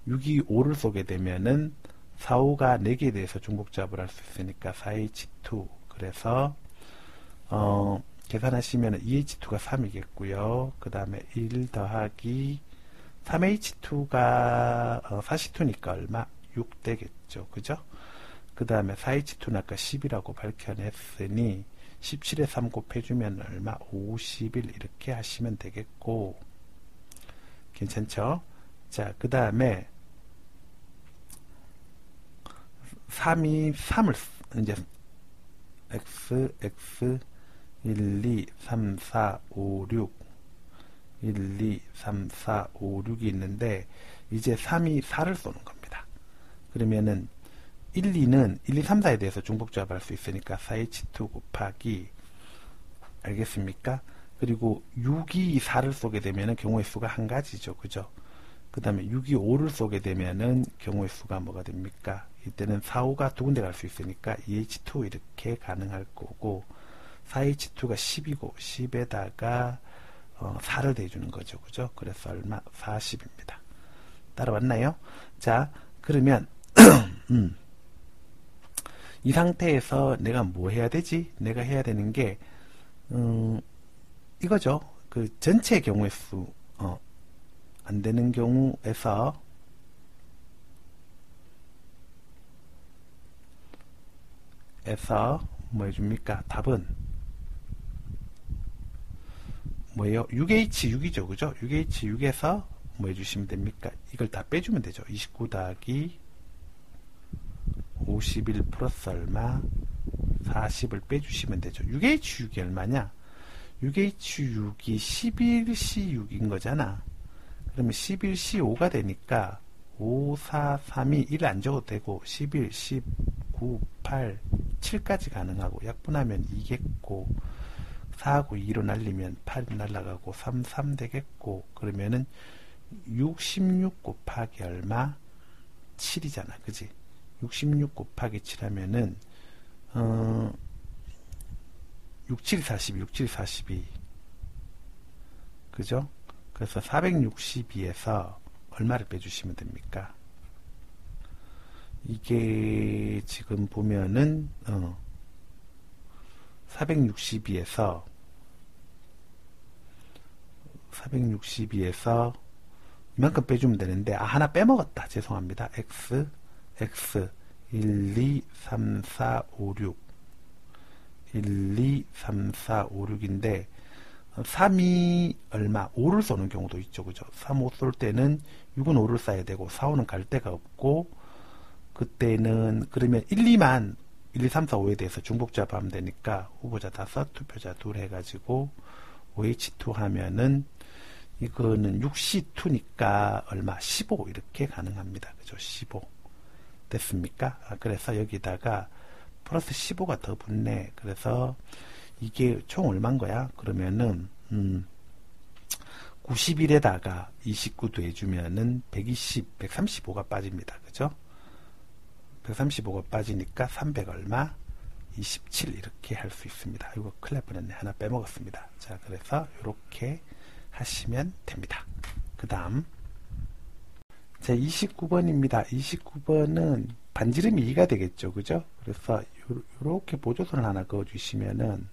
6이 5를 쏘게 되면은 4, 5가 4개에 대해서 중복조합을 할 수 있으니까 4H2. 그래서, 계산하시면 EH2가 3이겠고요. 그 다음에 1 더하기 3H2가 42니까 얼마? 6 되겠죠. 그죠? 그 다음에 4H2는 아까 10이라고 밝혀냈으니 17에 3 곱해주면 얼마? 51 이렇게 하시면 되겠고, 괜찮죠? 자, 그 다음에 3을 이제 x 1, 2, 3, 4, 5, 6 1, 2, 3, 4, 5, 6이 있는데, 이제 3이 4를 쏘는 겁니다. 그러면은 1, 2는 1, 2, 3, 4에 대해서 중복조합할 수 있으니까 4H2 곱하기, 알겠습니까? 그리고 6이 4를 쏘게 되면은 경우의 수가 한 가지죠. 그죠? 그 다음에 6이 5를 쏘게 되면은 경우의 수가 뭐가 됩니까? 이때는 4, 5가 두 군데 갈 수 있으니까 EH2 이렇게 가능할 거고, 4H2가 10이고 10에다가 4를 대주는 거죠. 그죠? 그래서 얼마? 40입니다. 따라왔나요? 자, 그러면 이 상태에서 내가 뭐 해야 되지? 내가 해야 되는 게 이거죠. 그 전체 경우의 수, 안 되는 경우에서 뭐 해줍니까? 답은 뭐예요? 6H6이죠. 그죠? 6H6에서 뭐 해주시면 됩니까? 이걸 다 빼주면 되죠. 29 더하기 51 플러스 얼마? 40을 빼주시면 되죠. 6H6이 얼마냐? 6H6이 11C6인 거잖아. 그러면 11C5가 되니까 5, 4, 3이 1 안 적어도 되고 11, 19, 8, 7까지 가능하고 약분하면 2겠고 4하고 2로 날리면 8이 날라가고 3, 3 되겠고 그러면은 66 곱하기 얼마? 7이잖아. 그지? 66 곱하기 7 하면은 67, 42, 67, 42 그죠? 그래서 462에서 얼마를 빼주시면 됩니까? 이게 지금 보면은 462에서 이만큼 빼주면 되는데 하나 빼먹었다. 죄송합니다. x 1, 2, 3, 4, 5, 6 1, 2, 3, 4, 5, 6인데 3이 얼마? 5를 쏘는 경우도 있죠. 그죠? 3, 5 쏠 때는 6은 5를 쏴야 되고 4, 5는 갈 데가 없고 그때는 그러면 1, 2만 1, 2, 3, 4, 5에 대해서 중복잡하면 되니까 후보자 5, 투표자 2 해가지고 OH2 하면은 이거는 6C2니까 얼마? 15 이렇게 가능합니다. 그죠? 15 됐습니까? 그래서 여기다가 플러스 15가 더 붙네. 그래서 이게 총 얼마인 거야? 그러면은 91에다가 29 더해주면은 120, 135가 빠집니다. 그죠? 135가 빠지니까 300 얼마? 27 이렇게 할 수 있습니다. 이거 큰일 날 뻔했네. 하나 빼먹었습니다. 자, 그래서 이렇게 하시면 됩니다. 그 다음 자, 29번입니다. 29번은 반지름이 2가 되겠죠. 그죠? 그래서 이렇게 보조선을 하나 그어주시면은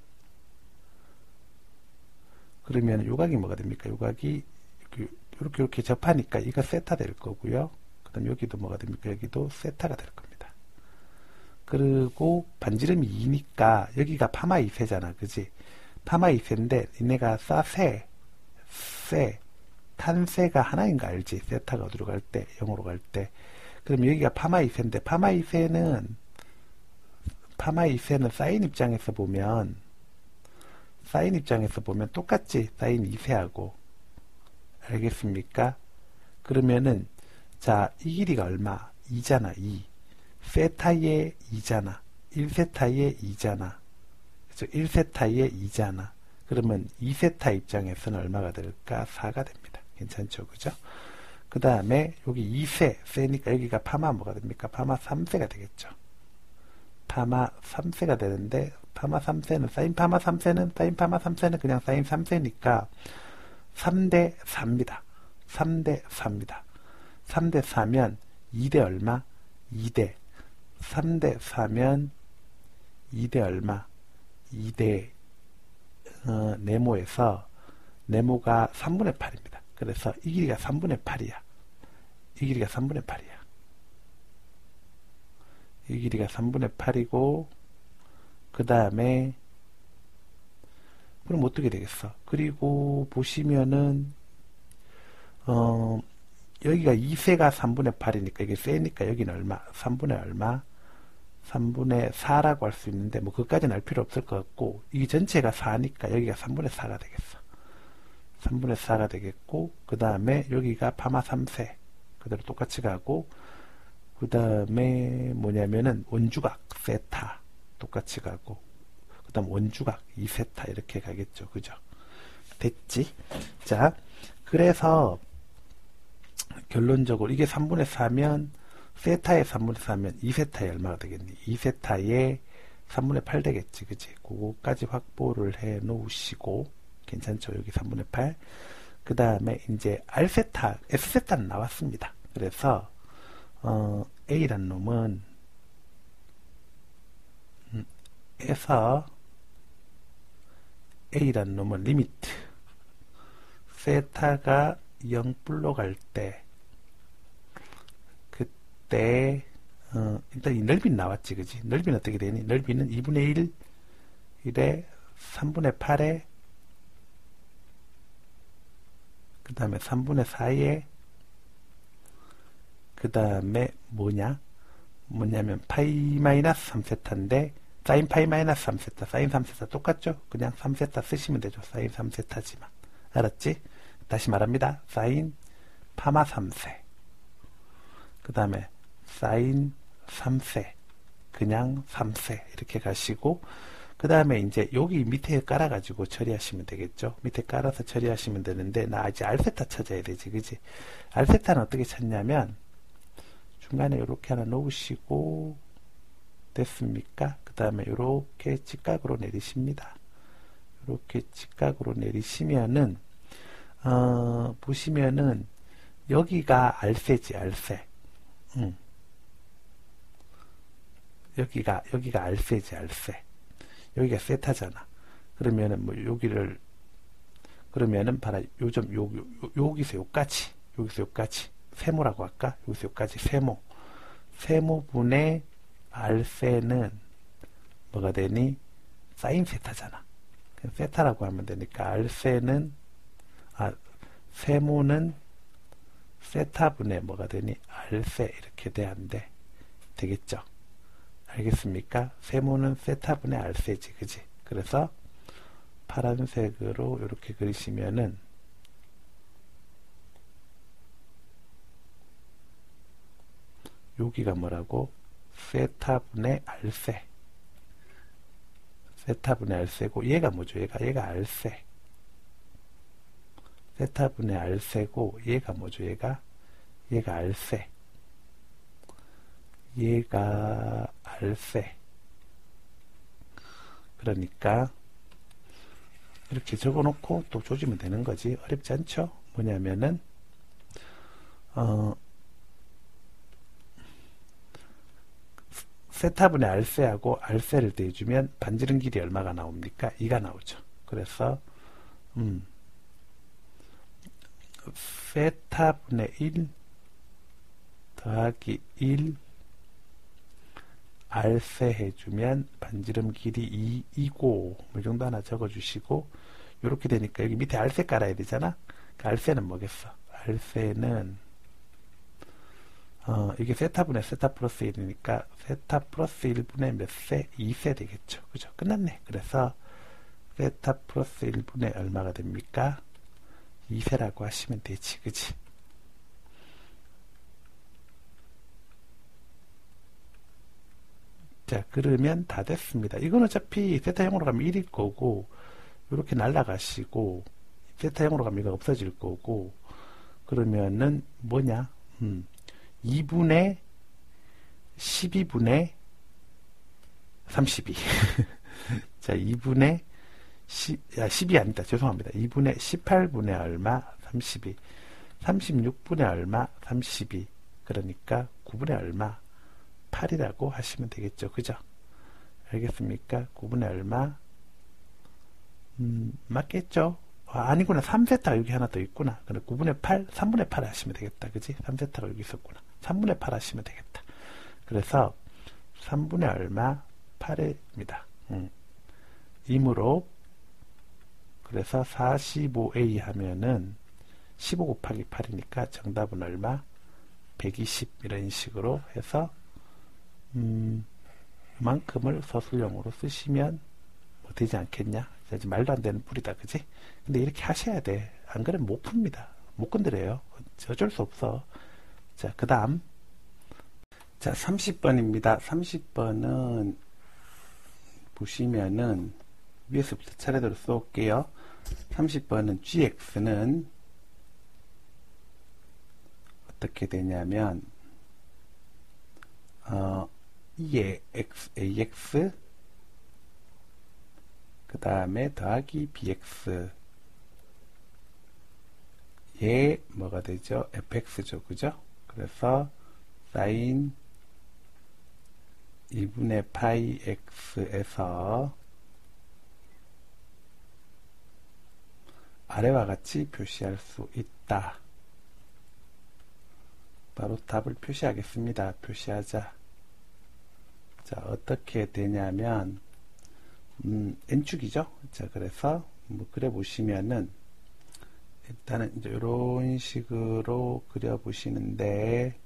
그러면 요각이 뭐가 됩니까? 요각이 이렇게 접하니까 이가 세타 될 거고요. 그 다음 여기도 뭐가 됩니까? 여기도 세타가 될 겁니다. 그리고 반지름이 2니까 여기가 파마 2세잖아. 그지? 파마 2세인데 얘네가 탄세가 하나인 거 알지? 세타가 어디로 갈 때? 0으로 갈 때. 그럼 여기가 파마 2세인데 파마 2세는 사인 입장에서 보면 똑같지? 사인 2세하고 알겠습니까? 그러면은 자, 이 길이가 얼마? 2잖아. 2. 세타의 2잖아. 1세타의 2잖아. 그래서 1세타의 2잖아. 그러면 2세타 입장에서는 얼마가 될까? 4가 됩니다. 괜찮죠? 그죠? 그 다음에 여기 2세니까 여기가 파마 뭐가 됩니까? 파마 3세가 되겠죠. 파마 3세가 되는데 파마 3세는 사인 파마 3세는 그냥 사인 3세니까 3대 4입니다. 3대 4입니다. 3대 4면 2대 얼마? 2대 3대 4면 2대 얼마? 2대 네모에서 네모가 3분의 8입니다. 그래서 이 길이가 3분의 8이야. 이 길이가 3분의 8이야. 이 길이가 3분의 8이고 그 다음에 그럼 어떻게 되겠어? 그리고 보시면은 여기가 2세가 3분의 8이니까 이게 세니까 여기는 얼마? 3분의 얼마? 3분의 4라고 할 수 있는데 뭐 그것까지는 알 필요 없을 것 같고 이 전체가 4니까 여기가 3분의 4가 되겠어. 3분의 4가 되겠고 그 다음에 여기가 파마 3세 그대로 똑같이 가고 그 다음에 뭐냐면은 원주각 세타 똑같이 가고 그 다음 원주각 2세타 이렇게 가겠죠. 그죠? 됐지? 자, 그래서 결론적으로 이게 3분의 4면 세타의 3분의 4면 2세타의 얼마가 되겠니? 2세타의 3분의 8 되겠지. 그치? 그거까지 확보를 해 놓으시고 괜찮죠? 여기 3분의 8. 그 다음에 이제 R세타, S세타는 나왔습니다. 그래서 A란 놈은 에서 A란 놈은 리미트 세타가 0불로 갈 때 그때 일단 이 넓이는 나왔지, 그지? 넓이는 어떻게 되니? 넓이는 2분의 1에 3분의 8에 그 다음에 3분의 4에 그 다음에 뭐냐면 파이 마이너스 3세타인데 사인 파이 마이너스 3세타 사인 3세타 똑같죠? 그냥 3세타 쓰시면 되죠. 사인 3세타지만 알았지? 다시 말합니다. 사인 파마 3세 그 다음에 사인 3세 그냥 3세 이렇게 가시고 그 다음에 이제 여기 밑에 깔아가지고 처리하시면 되겠죠. 밑에 깔아서 처리하시면 되는데 나 이제 알세타 찾아야 되지, 그지? 알세타는 어떻게 찾냐면 중간에 이렇게 하나 놓으시고 됐습니까? 그 다음에 이렇게 직각으로 내리십니다. 이렇게 직각으로 내리시면은 보시면은 여기가 알세지, 알세. 여기가 알세지, 알세. 여기가 세타잖아. 그러면은 뭐 여기를 그러면은 봐라 요점 여기서 요까지 세모라고 할까? 여기서 요까지 세모분의 알세는 뭐가 되니? 사인 세타잖아. 세타라고 하면 되니까 알세는 세모는 세타분의 뭐가 되니? 알세 이렇게 돼 안 돼? 되겠죠? 알겠습니까? 세모는 세타분의 알세지, 그지? 그래서 파란색으로 이렇게 그리시면은 여기가 뭐라고? 세타분의 알세. 세타분의 알세고 얘가 뭐죠? 얘가 알세. 세타분의 알세고 얘가 뭐죠? 얘가 알세. 얘가 알세. 그러니까 이렇게 적어놓고 또 조지면 되는 거지. 어렵지 않죠? 뭐냐면은 세타분의 알세하고 알세를 대주면 반지름 길이 얼마가 나옵니까? 2가 나오죠. 그래서 세타분의 1 더하기 1 알세 해주면 반지름 길이 2고 이 정도 하나 적어주시고 이렇게 되니까 여기 밑에 알세 깔아야 되잖아. 그 알세는 뭐겠어? 알세는 이게 세타분의 세타 플러스 1이니까 세타 플러스 1분의 몇 세? 2세 되겠죠. 그죠? 끝났네. 그래서 세타 플러스 1분의 얼마가 됩니까? 2세라고 하시면 되지. 그지? 자, 그러면 다 됐습니다. 이건 어차피 세타형으로 가면 1일 거고 이렇게 날라가시고 세타형으로 가면 이거 없어질 거고 그러면은 뭐냐? 2분의 12분의 32 자, 2분의 10이 아니다. 죄송합니다. 2분의 18분의 얼마? 32 36분의 얼마? 32 그러니까 9분의 얼마? 8이라고 하시면 되겠죠. 그죠? 알겠습니까? 9분의 얼마? 맞겠죠? 아니구나. 3세타가 여기 하나 더 있구나. 그럼 9분의 8, 3분의 8 하시면 되겠다. 그지? 3세타가 여기 있었구나. 3분의 8 하시면 되겠다. 그래서 3분의 얼마? 8입니다. 이므로 그래서 45A 하면은 15 곱하기 8이니까 정답은 얼마? 120 이런 식으로 해서 이만큼을 서술형으로 쓰시면 뭐 되지 않겠냐? 이제 말도 안 되는 뿌리다, 그지? 근데 이렇게 하셔야 돼. 안 그러면 못 풉니다. 못 건드려요. 어쩔 수 없어. 자, 그 다음. 자, 30번입니다. 30번은 보시면은 위에서부터 차례대로 써올게요. 30번은 gx는 어떻게 되냐면 2ax 그 다음에 더하기 bx 얘 뭐가 되죠? fx죠. 그죠? 그래서 사인 2분의 파이 x에서 아래와 같이 표시할 수 있다. 바로 답을 표시하겠습니다. 표시하자. 자, 어떻게 되냐면 n축이죠. 자, 그래서 뭐 그려 보시면은 일단은 이제 이런 식으로 그려 보시는데,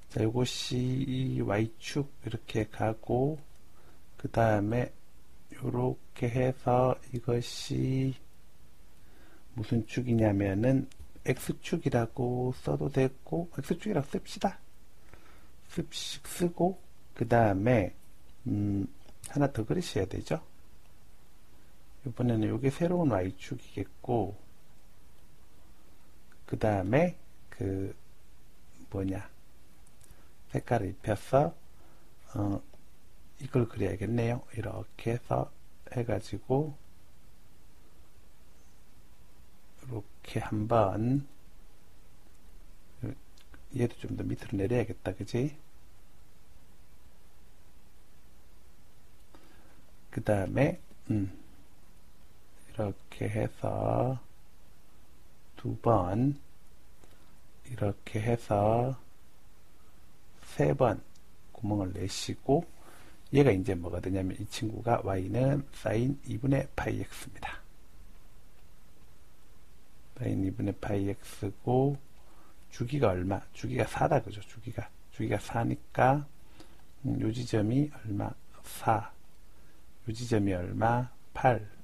자, 요것이 y축 이렇게 가고, 그 다음에 요렇게 해서 이것이 무슨 축이냐면은 x축이라고 써도 되고, x축이라고 씁시다. 쓰고, 그 다음에 하나 더 그리셔야 되죠. 이번에는 요게 새로운 y축이겠고, 그 다음에 그 색깔을 입혀서 이걸 그려야겠네요. 이렇게 해서 해가지고 이렇게 한번, 얘도 좀 더 밑으로 내려야겠다, 그지? 그 다음에 이렇게 해서 두 번, 이렇게 해서 세 번 구멍을 내시고, 얘가 이제 뭐가 되냐면 이 친구가 y는 sin 2분의 파이 x입니다. sin 2분의 파이 x고, 주기가 얼마? 주기가 4다, 그죠? 주기가 4니까 요 지점이 얼마? 4. 요 지점이 얼마? 8.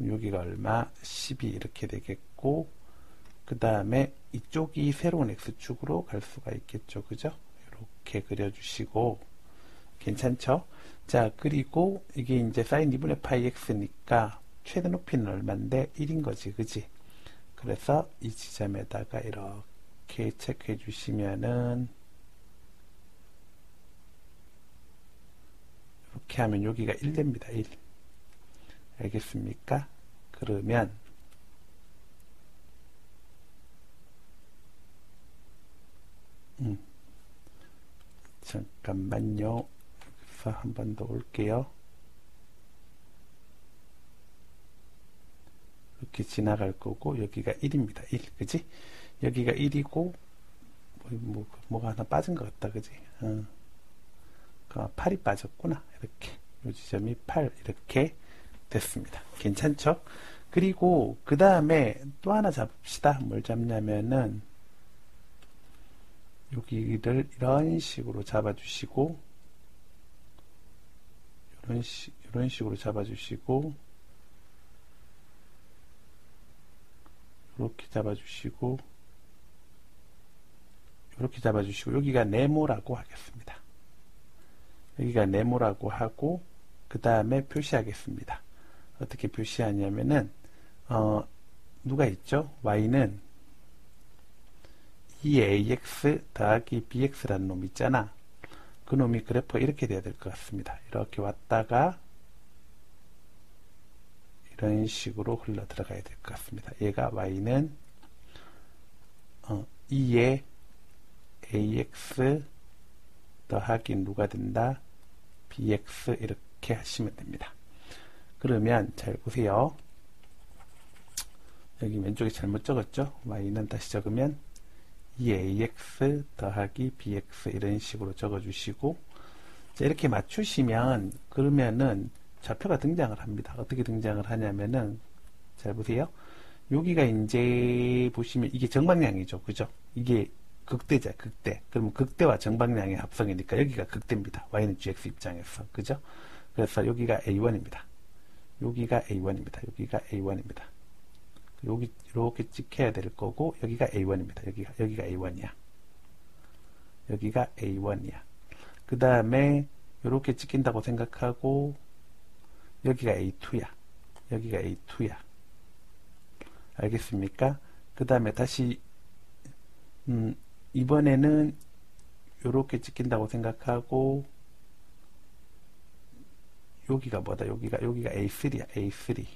여기가 얼마? 12 이렇게 되겠고, 그 다음에 이쪽이 새로운 x축으로 갈 수가 있겠죠, 그죠? 이렇게 그려주시고, 괜찮죠? 자, 그리고 이게 이제 sin 2분의 파이 x니까 최대 높이는 얼마인데 1인 거지, 그지? 그래서 이 지점에다가 이렇게 체크해 주시면은, 이렇게 하면 여기가 1 됩니다. 1. 알겠습니까? 그러면 잠깐만요. 여기서 한 번 더 올게요. 이렇게 지나갈 거고, 여기가 1입니다. 1. 그지? 여기가 1이고, 뭐가 하나 빠진 것 같다. 그지? 8이 빠졌구나. 이렇게. 요 지점이 8. 이렇게 됐습니다. 괜찮죠? 그리고 그 다음에 또 하나 잡읍시다. 뭘 잡냐면은 여기를 이런 식으로 잡아주시고, 이런 식으로 잡아주시고, 이렇게 잡아주시고, 이렇게 잡아주시고, 여기가 네모라고 하겠습니다. 여기가 네모라고 하고, 그 다음에 표시하겠습니다. 어떻게 표시하냐면은 누가 있죠? y는 2ax 더하기 bx라는 놈이 있잖아. 그 놈이 그래프가 이렇게 돼야 될 것 같습니다. 이렇게 왔다가 이런 식으로 흘러 들어가야 될 것 같습니다. 얘가 y는 2의 ax 더하기 누가 된다? bx 이렇게 하시면 됩니다. 그러면 잘 보세요. 여기 왼쪽에 잘못 적었죠? y는 다시 적으면 2ax 더하기 bx 이런 식으로 적어주시고, 자, 이렇게 맞추시면 그러면은 좌표가 등장을 합니다. 어떻게 등장을 하냐면은 잘 보세요. 여기가 이제 보시면 이게 정방향이죠, 그죠? 이게 극대자, 극대. 그러면 극대와 정방향의 합성이니까 여기가 극대입니다. y는 gx 입장에서, 그죠? 그래서 여기가 a1입니다. 여기가 a1입니다. 여기가 a1입니다. 여기 이렇게 찍혀야 될 거고, 여기가 a1입니다. 여기가 a1이야. 여기가 a1이야. 그 다음에 이렇게 찍힌다고 생각하고, 여기가 a2야. 여기가 a2야. 알겠습니까? 그 다음에 다시 이번에는 이렇게 찍힌다고 생각하고, 여기가 뭐다? 여기가 A3야. A3.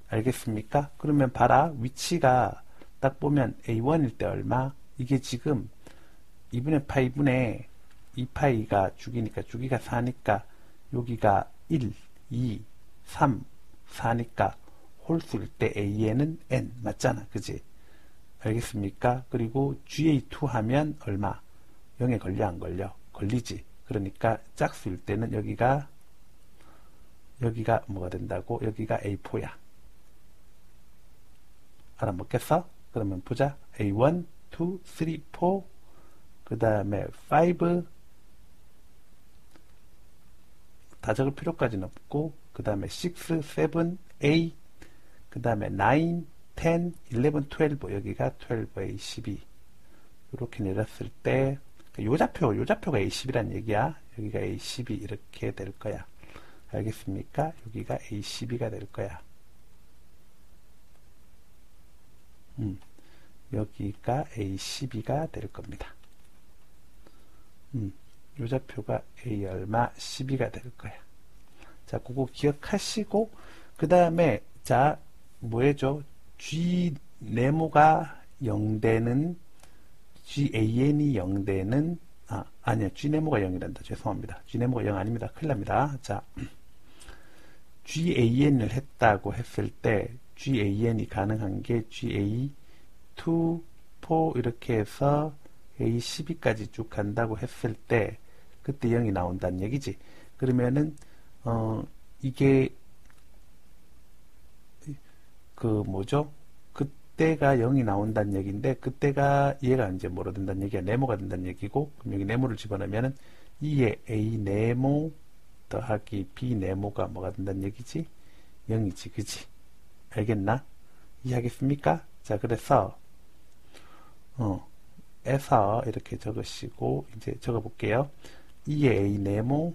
알겠습니까? 그러면 봐라. 위치가 딱 보면 A1일 때 얼마? 이게 지금 2분의 파이분의 2파이가 주기니까 주기가 4니까 여기가 1, 2, 3, 4니까 홀수일 때 AN은 N 맞잖아. 그지? 알겠습니까? 그리고 GA2 하면 얼마? 0에 걸려 안 걸려? 걸리지. 그러니까 짝수일 때는 여기가 뭐가 된다고? 여기가 A4야. 알아먹겠어? 그러면 보자. A1, 2, 3, 4, 그 다음에 5, 다 적을 필요까지는 없고, 그 다음에 6, 7, 8, 그 다음에 9, 10, 11, 12, 여기가 12A, 12. 이렇게 내렸을 때, 요 좌표가 A10이란 얘기야. 여기가 A12 이렇게 될 거야. 알겠습니까? 여기가 A12가 될 거야. 여기가 A12가 될 겁니다. 요 좌표가 A 얼마 12가 될 거야. 자, 그거 기억하시고, 그 다음에, 자, 뭐 해줘? G 네모가 0되는, GAN이 0되는, 아니야. G 네모가 0이란다. 죄송합니다. G 네모가 0 아닙니다. 큰일 납니다. 자, GAN을 했다고 했을 때, GAN이 가능한 게 GA2, 4 이렇게 해서 A12까지 쭉 간다고 했을 때, 그때 0이 나온다는 얘기지. 그러면은, 이게, 뭐죠? 그때가 0이 나온다는 얘기인데, 그때가 얘가 이제 뭐로 된다는 얘기야? 네모가 된다는 얘기고, 그럼 여기 네모를 집어넣으면은, 이에 A 네모 더하기 B 네모가 뭐가 된다는 얘기지? 0이지, 그지? 알겠나? 이해하겠습니까? 자, 그래서, 에서 이렇게 적으시고, 이제 적어볼게요. 이에 A 네모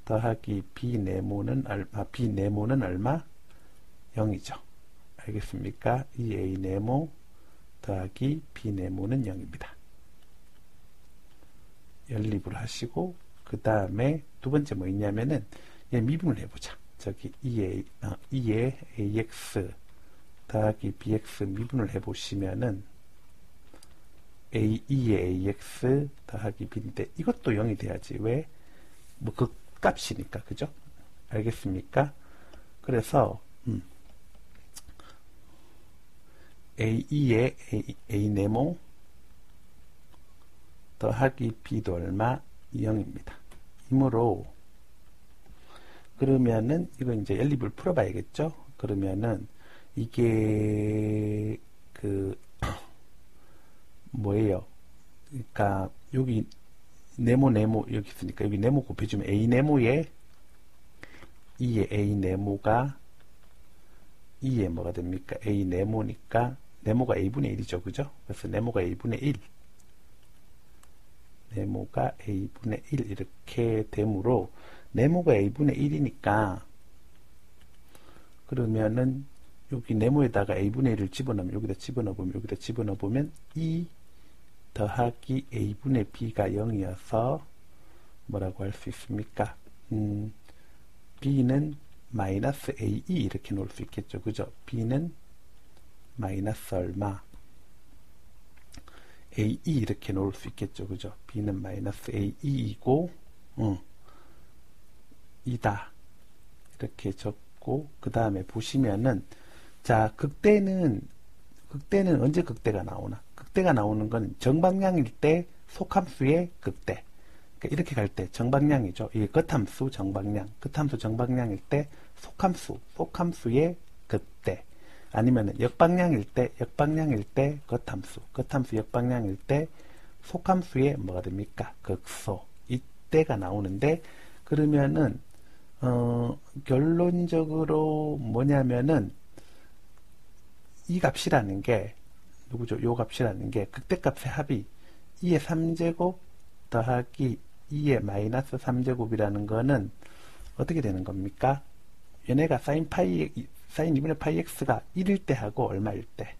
더하기 B 네모는 얼마? 0이죠. 알겠습니까? 이 A 네모 더하기 B 네모는 0입니다. 연립을 하시고, 그 다음에 두 번째 뭐 있냐면은, 얘 미분을 해보자. 저기 2에 AX 더하기 BX 미분을 해보시면은, A2의 AX 더하기 B인데, 이것도 0이 돼야지. 왜? 뭐, 그 값이니까. 그죠? 알겠습니까? 그래서, A2의 A 네모 더하기 B도 얼마? 0입니다. 이므로, 그러면은, 이거 이제 연립을 풀어봐야겠죠? 그러면은, 이게, 뭐예요? 그러니까, 여기, 네모, 여기 있으니까, 여기 네모 곱해주면 A 네모에, 2의 A 네모가, 2에 뭐가 됩니까? A 네모니까, 네모가 A분의 1이죠. 그죠? 그래서 네모가 A분의 1. 네모가 A분의 1 이렇게 되므로 네모가 A분의 1이니까 그러면은 여기 네모에다가 A분의 1을 집어넣으면 여기다 집어넣으면 2 더하기 A분의 B가 0이어서 뭐라고 할 수 있습니까? B는 마이너스 AE 이렇게 놓을 수 있겠죠. 그죠? B는 마이너스 얼마? AE 이렇게 놓을 수 있겠죠. 그죠? B는 마이너스 AE이고, 이다. 이렇게 적고, 그 다음에 보시면은, 자, 극대는 언제 극대가 나오나? 극대가 나오는 건 정방향일 때 속함수의 극대. 그러니까 이렇게 갈 때 정방향이죠. 이게 겉함수 정방향일 때 속함수의 극대. 아니면은 역방향일 때 겉함수 역방향일 때 속함수의 뭐가 됩니까? 극소. 이때가 나오는데 그러면은 결론적으로 뭐냐면은 이 값이라는 게 누구죠? 요 값이라는 게 극대값의 합이 2의 3제곱 더하기 2의 마이너스 3제곱이라는 거는 어떻게 되는 겁니까? 얘네가 sin 2분의 파이 x가 1일 때 하고 얼마일 때?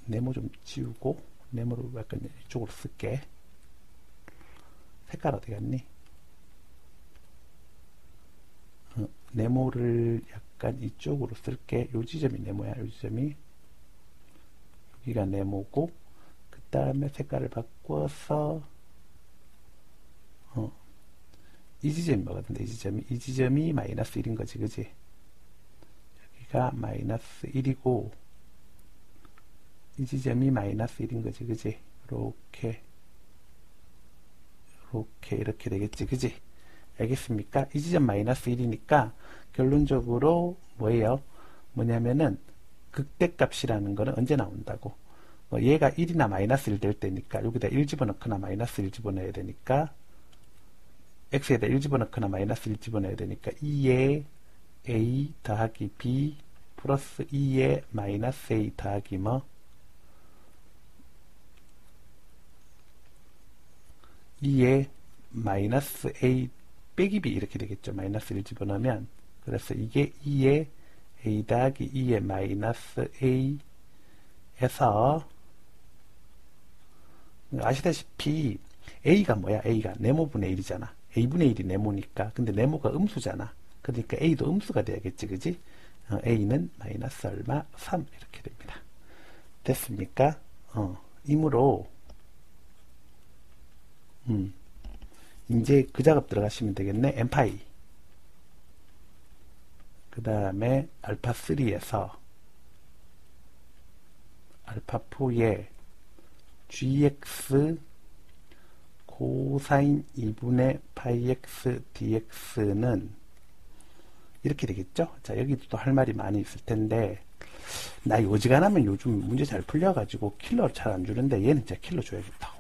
네모 좀 지우고 네모를 약간 이쪽으로 쓸게. 색깔 어디 갔니? 네모를 약간 이쪽으로 쓸게. 요 지점이 네모야. 요 지점이 여기가 네모고, 그 다음에 색깔을 바꿔서 이 지점이 뭐거든요. 이 지점이 마이너스 1인 거지, 그지? 여기가 마이너스 1이고, 이 지점이 마이너스 1인 거지, 그지? 이렇게 되겠지, 그지? 알겠습니까? 이 지점 마이너스 1이니까 결론적으로 뭐냐면은 극대값이라는 거는 언제 나온다고? 얘가 1이나 마이너스 1 될 때니까 여기다 1 집어넣거나 마이너스 1 집어넣어야 되니까 x에다 1 집어넣거나 마이너스 1 집어넣어야 되니까 2의 a 더하기 b 플러스 2의 마이너스 a 더하기 2의 마이너스 a 빼기 b 이렇게 되겠죠. 마이너스 1 집어넣으면. 그래서 이게 2의 a 더하기 2의 마이너스 a 에서 아시다시피 a가 뭐야? a가 네모분의 1이잖아. a분의 1이 네모니까. 근데 네모가 음수잖아. 그러니까 a도 음수가 돼야겠지, 그지? a는 마이너스 얼마? 3 이렇게 됩니다. 됐습니까? 이므로 이제 그 작업 들어가시면 되겠네. n파이 그 다음에 알파3에서 알파4의 gx 코사인 2분의 파이 x dx는 이렇게 되겠죠? 자, 여기도 또 할 말이 많이 있을 텐데, 나 어지간하면 요즘 문제 잘 풀려가지고 킬러 잘 안 주는데 얘는 진짜 킬러 줘야겠다.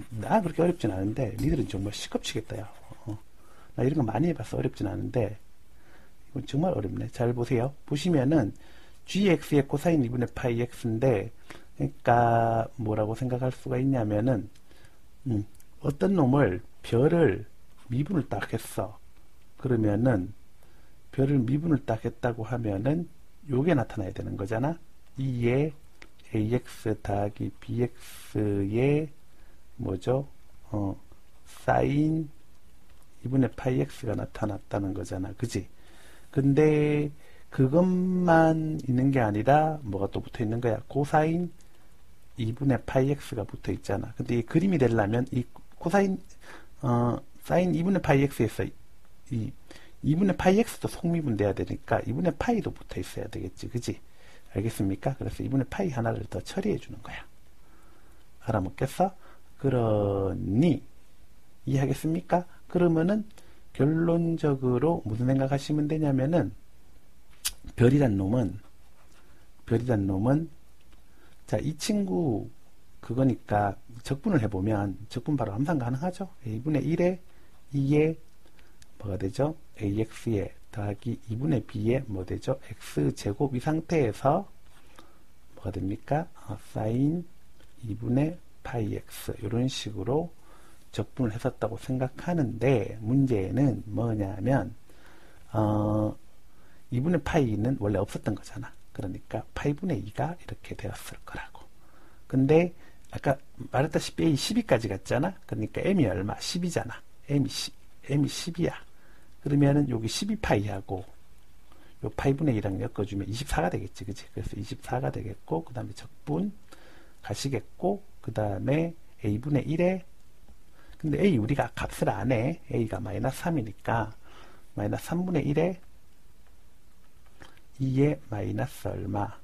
나 그렇게 어렵진 않은데 니들은 정말 시겁치겠다. 야. 나 이런 거 많이 해봐서 어렵진 않은데 이건 정말 어렵네. 잘 보세요. 보시면은 gx의 코사인 2분의 파이 x인데, 그러니까 뭐라고 생각할 수가 있냐면은 어떤 놈을 별을 미분을 딱 했어. 그러면은 별을 미분을 딱 했다고 하면은 요게 나타나야 되는 거잖아. 2의 ax 더하기 bx의 뭐죠? 사인 2분의 파이 x가 나타났다는 거잖아. 그지? 근데 그것만 있는 게 아니라 뭐가 또 붙어 있는 거야? 코사인 2분의 파이 x가 붙어 있잖아. 근데 이 그림이 되려면 이 코사인 사인 2분의 파이 x에서 이 2분의 파이 x도 속미분 돼야 되니까 2분의 파이도 붙어 있어야 되겠지. 그지? 알겠습니까? 그래서 2분의 파이 하나를 더 처리해 주는 거야. 알아먹겠어? 그러니 이해하겠습니까? 그러면은 결론적으로 무슨 생각하시면 되냐면은 별이란 놈은 자, 이 친구 그거니까 적분을 해보면 적분 바로 함상 가능하죠. a분의 1에 2에 뭐가 되죠? ax에 더하기 2분의 b에 뭐 되죠? x제곱 이 상태에서 뭐가 됩니까? 사인 2분의 파이 x 이런 식으로 적분을 했었다고 생각하는데 문제는 뭐냐면 2분의 파이는 원래 없었던 거잖아. 그러니까 파이분의 2가 이렇게 되었을 거라고. 근데 아까 말했다시피 A 12까지 갔잖아. 그러니까 M이 얼마? 10이잖아. M이 10이야. 그러면은 여기 12파이하고 요 파이분의 2랑 엮어주면 24가 되겠지. 그치? 그래서 24가 되겠고, 그 다음에 적분 가시겠고, 그 다음에 A분의 1에 근데 A 우리가 값을 안 해. A가 마이너스 3이니까 마이너스 3분의 1에 2에 마이너스 얼마?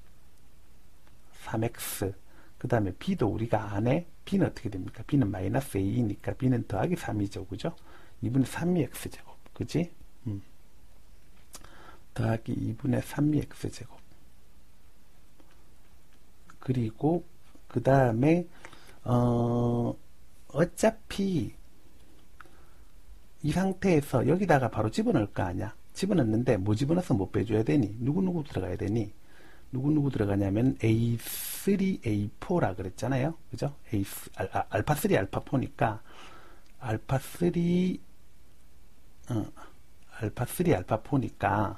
3x. 그 다음에 B도 우리가 안 해. B는 어떻게 됩니까? B는 마이너스 A니까 B는 더하기 3이죠. 그죠? 2분의 3이 X제곱. 그지? 더하기 2분의 3이 X제곱. 그리고 그 다음에 어차피 이 상태에서 여기다가 바로 집어넣을 거 아니야. 집어넣는데 뭐 집어넣어서 못 빼줘야 되니? 누구누구 들어가야 되니? 누구누구 들어가냐면 A3, A4라 그랬잖아요. 그죠? 알파3, 알파4니까 알파3, 알파4니까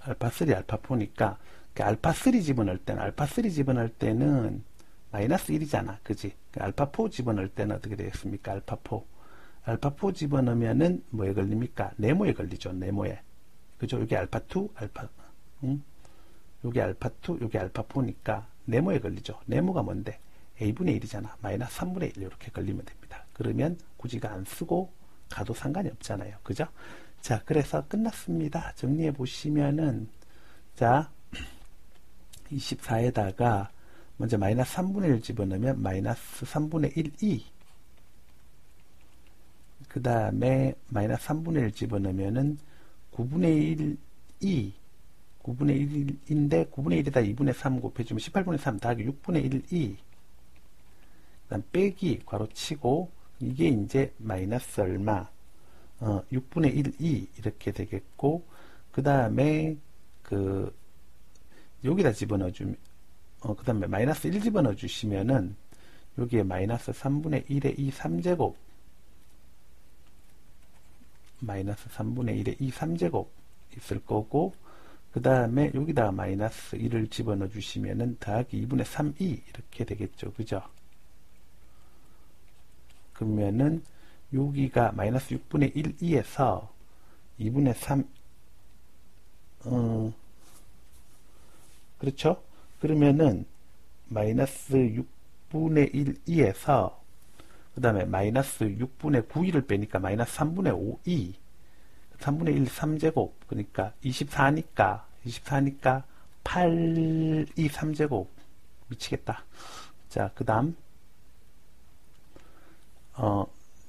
알파3, 알파4니까 알파3 집어넣을 때는 마이너스 1이잖아. 그지? 알파4 집어넣을 때는 어떻게 되겠습니까? 알파4 집어넣으면은 뭐에 걸립니까? 네모에 걸리죠. 네모에. 그죠? 여기 알파2, 여기 알파2, 여기 알파4니까 네모에 걸리죠. 네모가 뭔데? a분의 1이잖아. 마이너스 3분의 1 이렇게 걸리면 됩니다. 그러면 굳이 안 쓰고 가도 상관이 없잖아요. 그죠? 자, 그래서 끝났습니다. 정리해 보시면은, 자, 24에다가 먼저 마이너스 3분의 1 집어넣으면 마이너스 3분의 1이, 그 다음에 마이너스 3분의 1 집어넣으면은 9분의 1이, 9분의 1인데 9분의 1에다 2분의 3 곱해주면 18분의 3 더하기 6분의 1이, 그 다음 빼기 괄호치고, 이게 이제 마이너스 얼마, 6분의 1이 이렇게 되겠고, 그 다음에 여기다 집어넣어주면, 그 다음에 마이너스 1 집어넣어 주시면은 여기에 마이너스 3분의 1의 2 3제곱, 마이너스 3분의 1의 2 3제곱 있을 거고, 그 다음에 여기다가 마이너스 1을 집어넣어 주시면은 더하기 2분의 3이 이렇게 되겠죠. 그죠? 그러면은 여기가 마이너스 6분의 1이에서 2분의 3, 그렇죠? 그러면은 마이너스 6분의 1이에서 그 다음에 마이너스 6분의 9이를 빼니까 마이너스 3분의 5이, 3분의 1 3제곱, 그러니까 24니까 8이 3제곱. 미치겠다. 자, 그 다음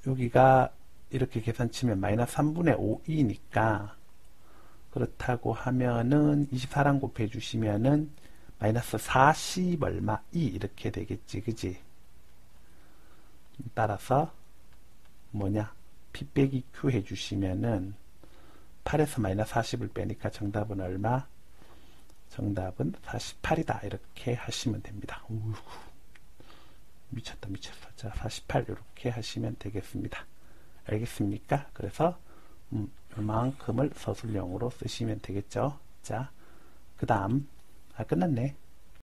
여기가 이렇게 계산치면 마이너스 3분의 5이니까, 그렇다고 하면은 24랑 곱해 주시면은 마이너스 40 얼마 이 이렇게 되겠지. 그지? 따라서 뭐냐, P 빼기 Q 해 주시면은 8에서 마이너스 40을 빼니까 정답은 얼마? 정답은 48이다. 이렇게 하시면 됩니다. 우후, 미쳤다. 자, 48 이렇게 하시면 되겠습니다. 알겠습니까? 그래서 이만큼을 서술형으로 쓰시면 되겠죠. 자, 그 다음, 끝났네.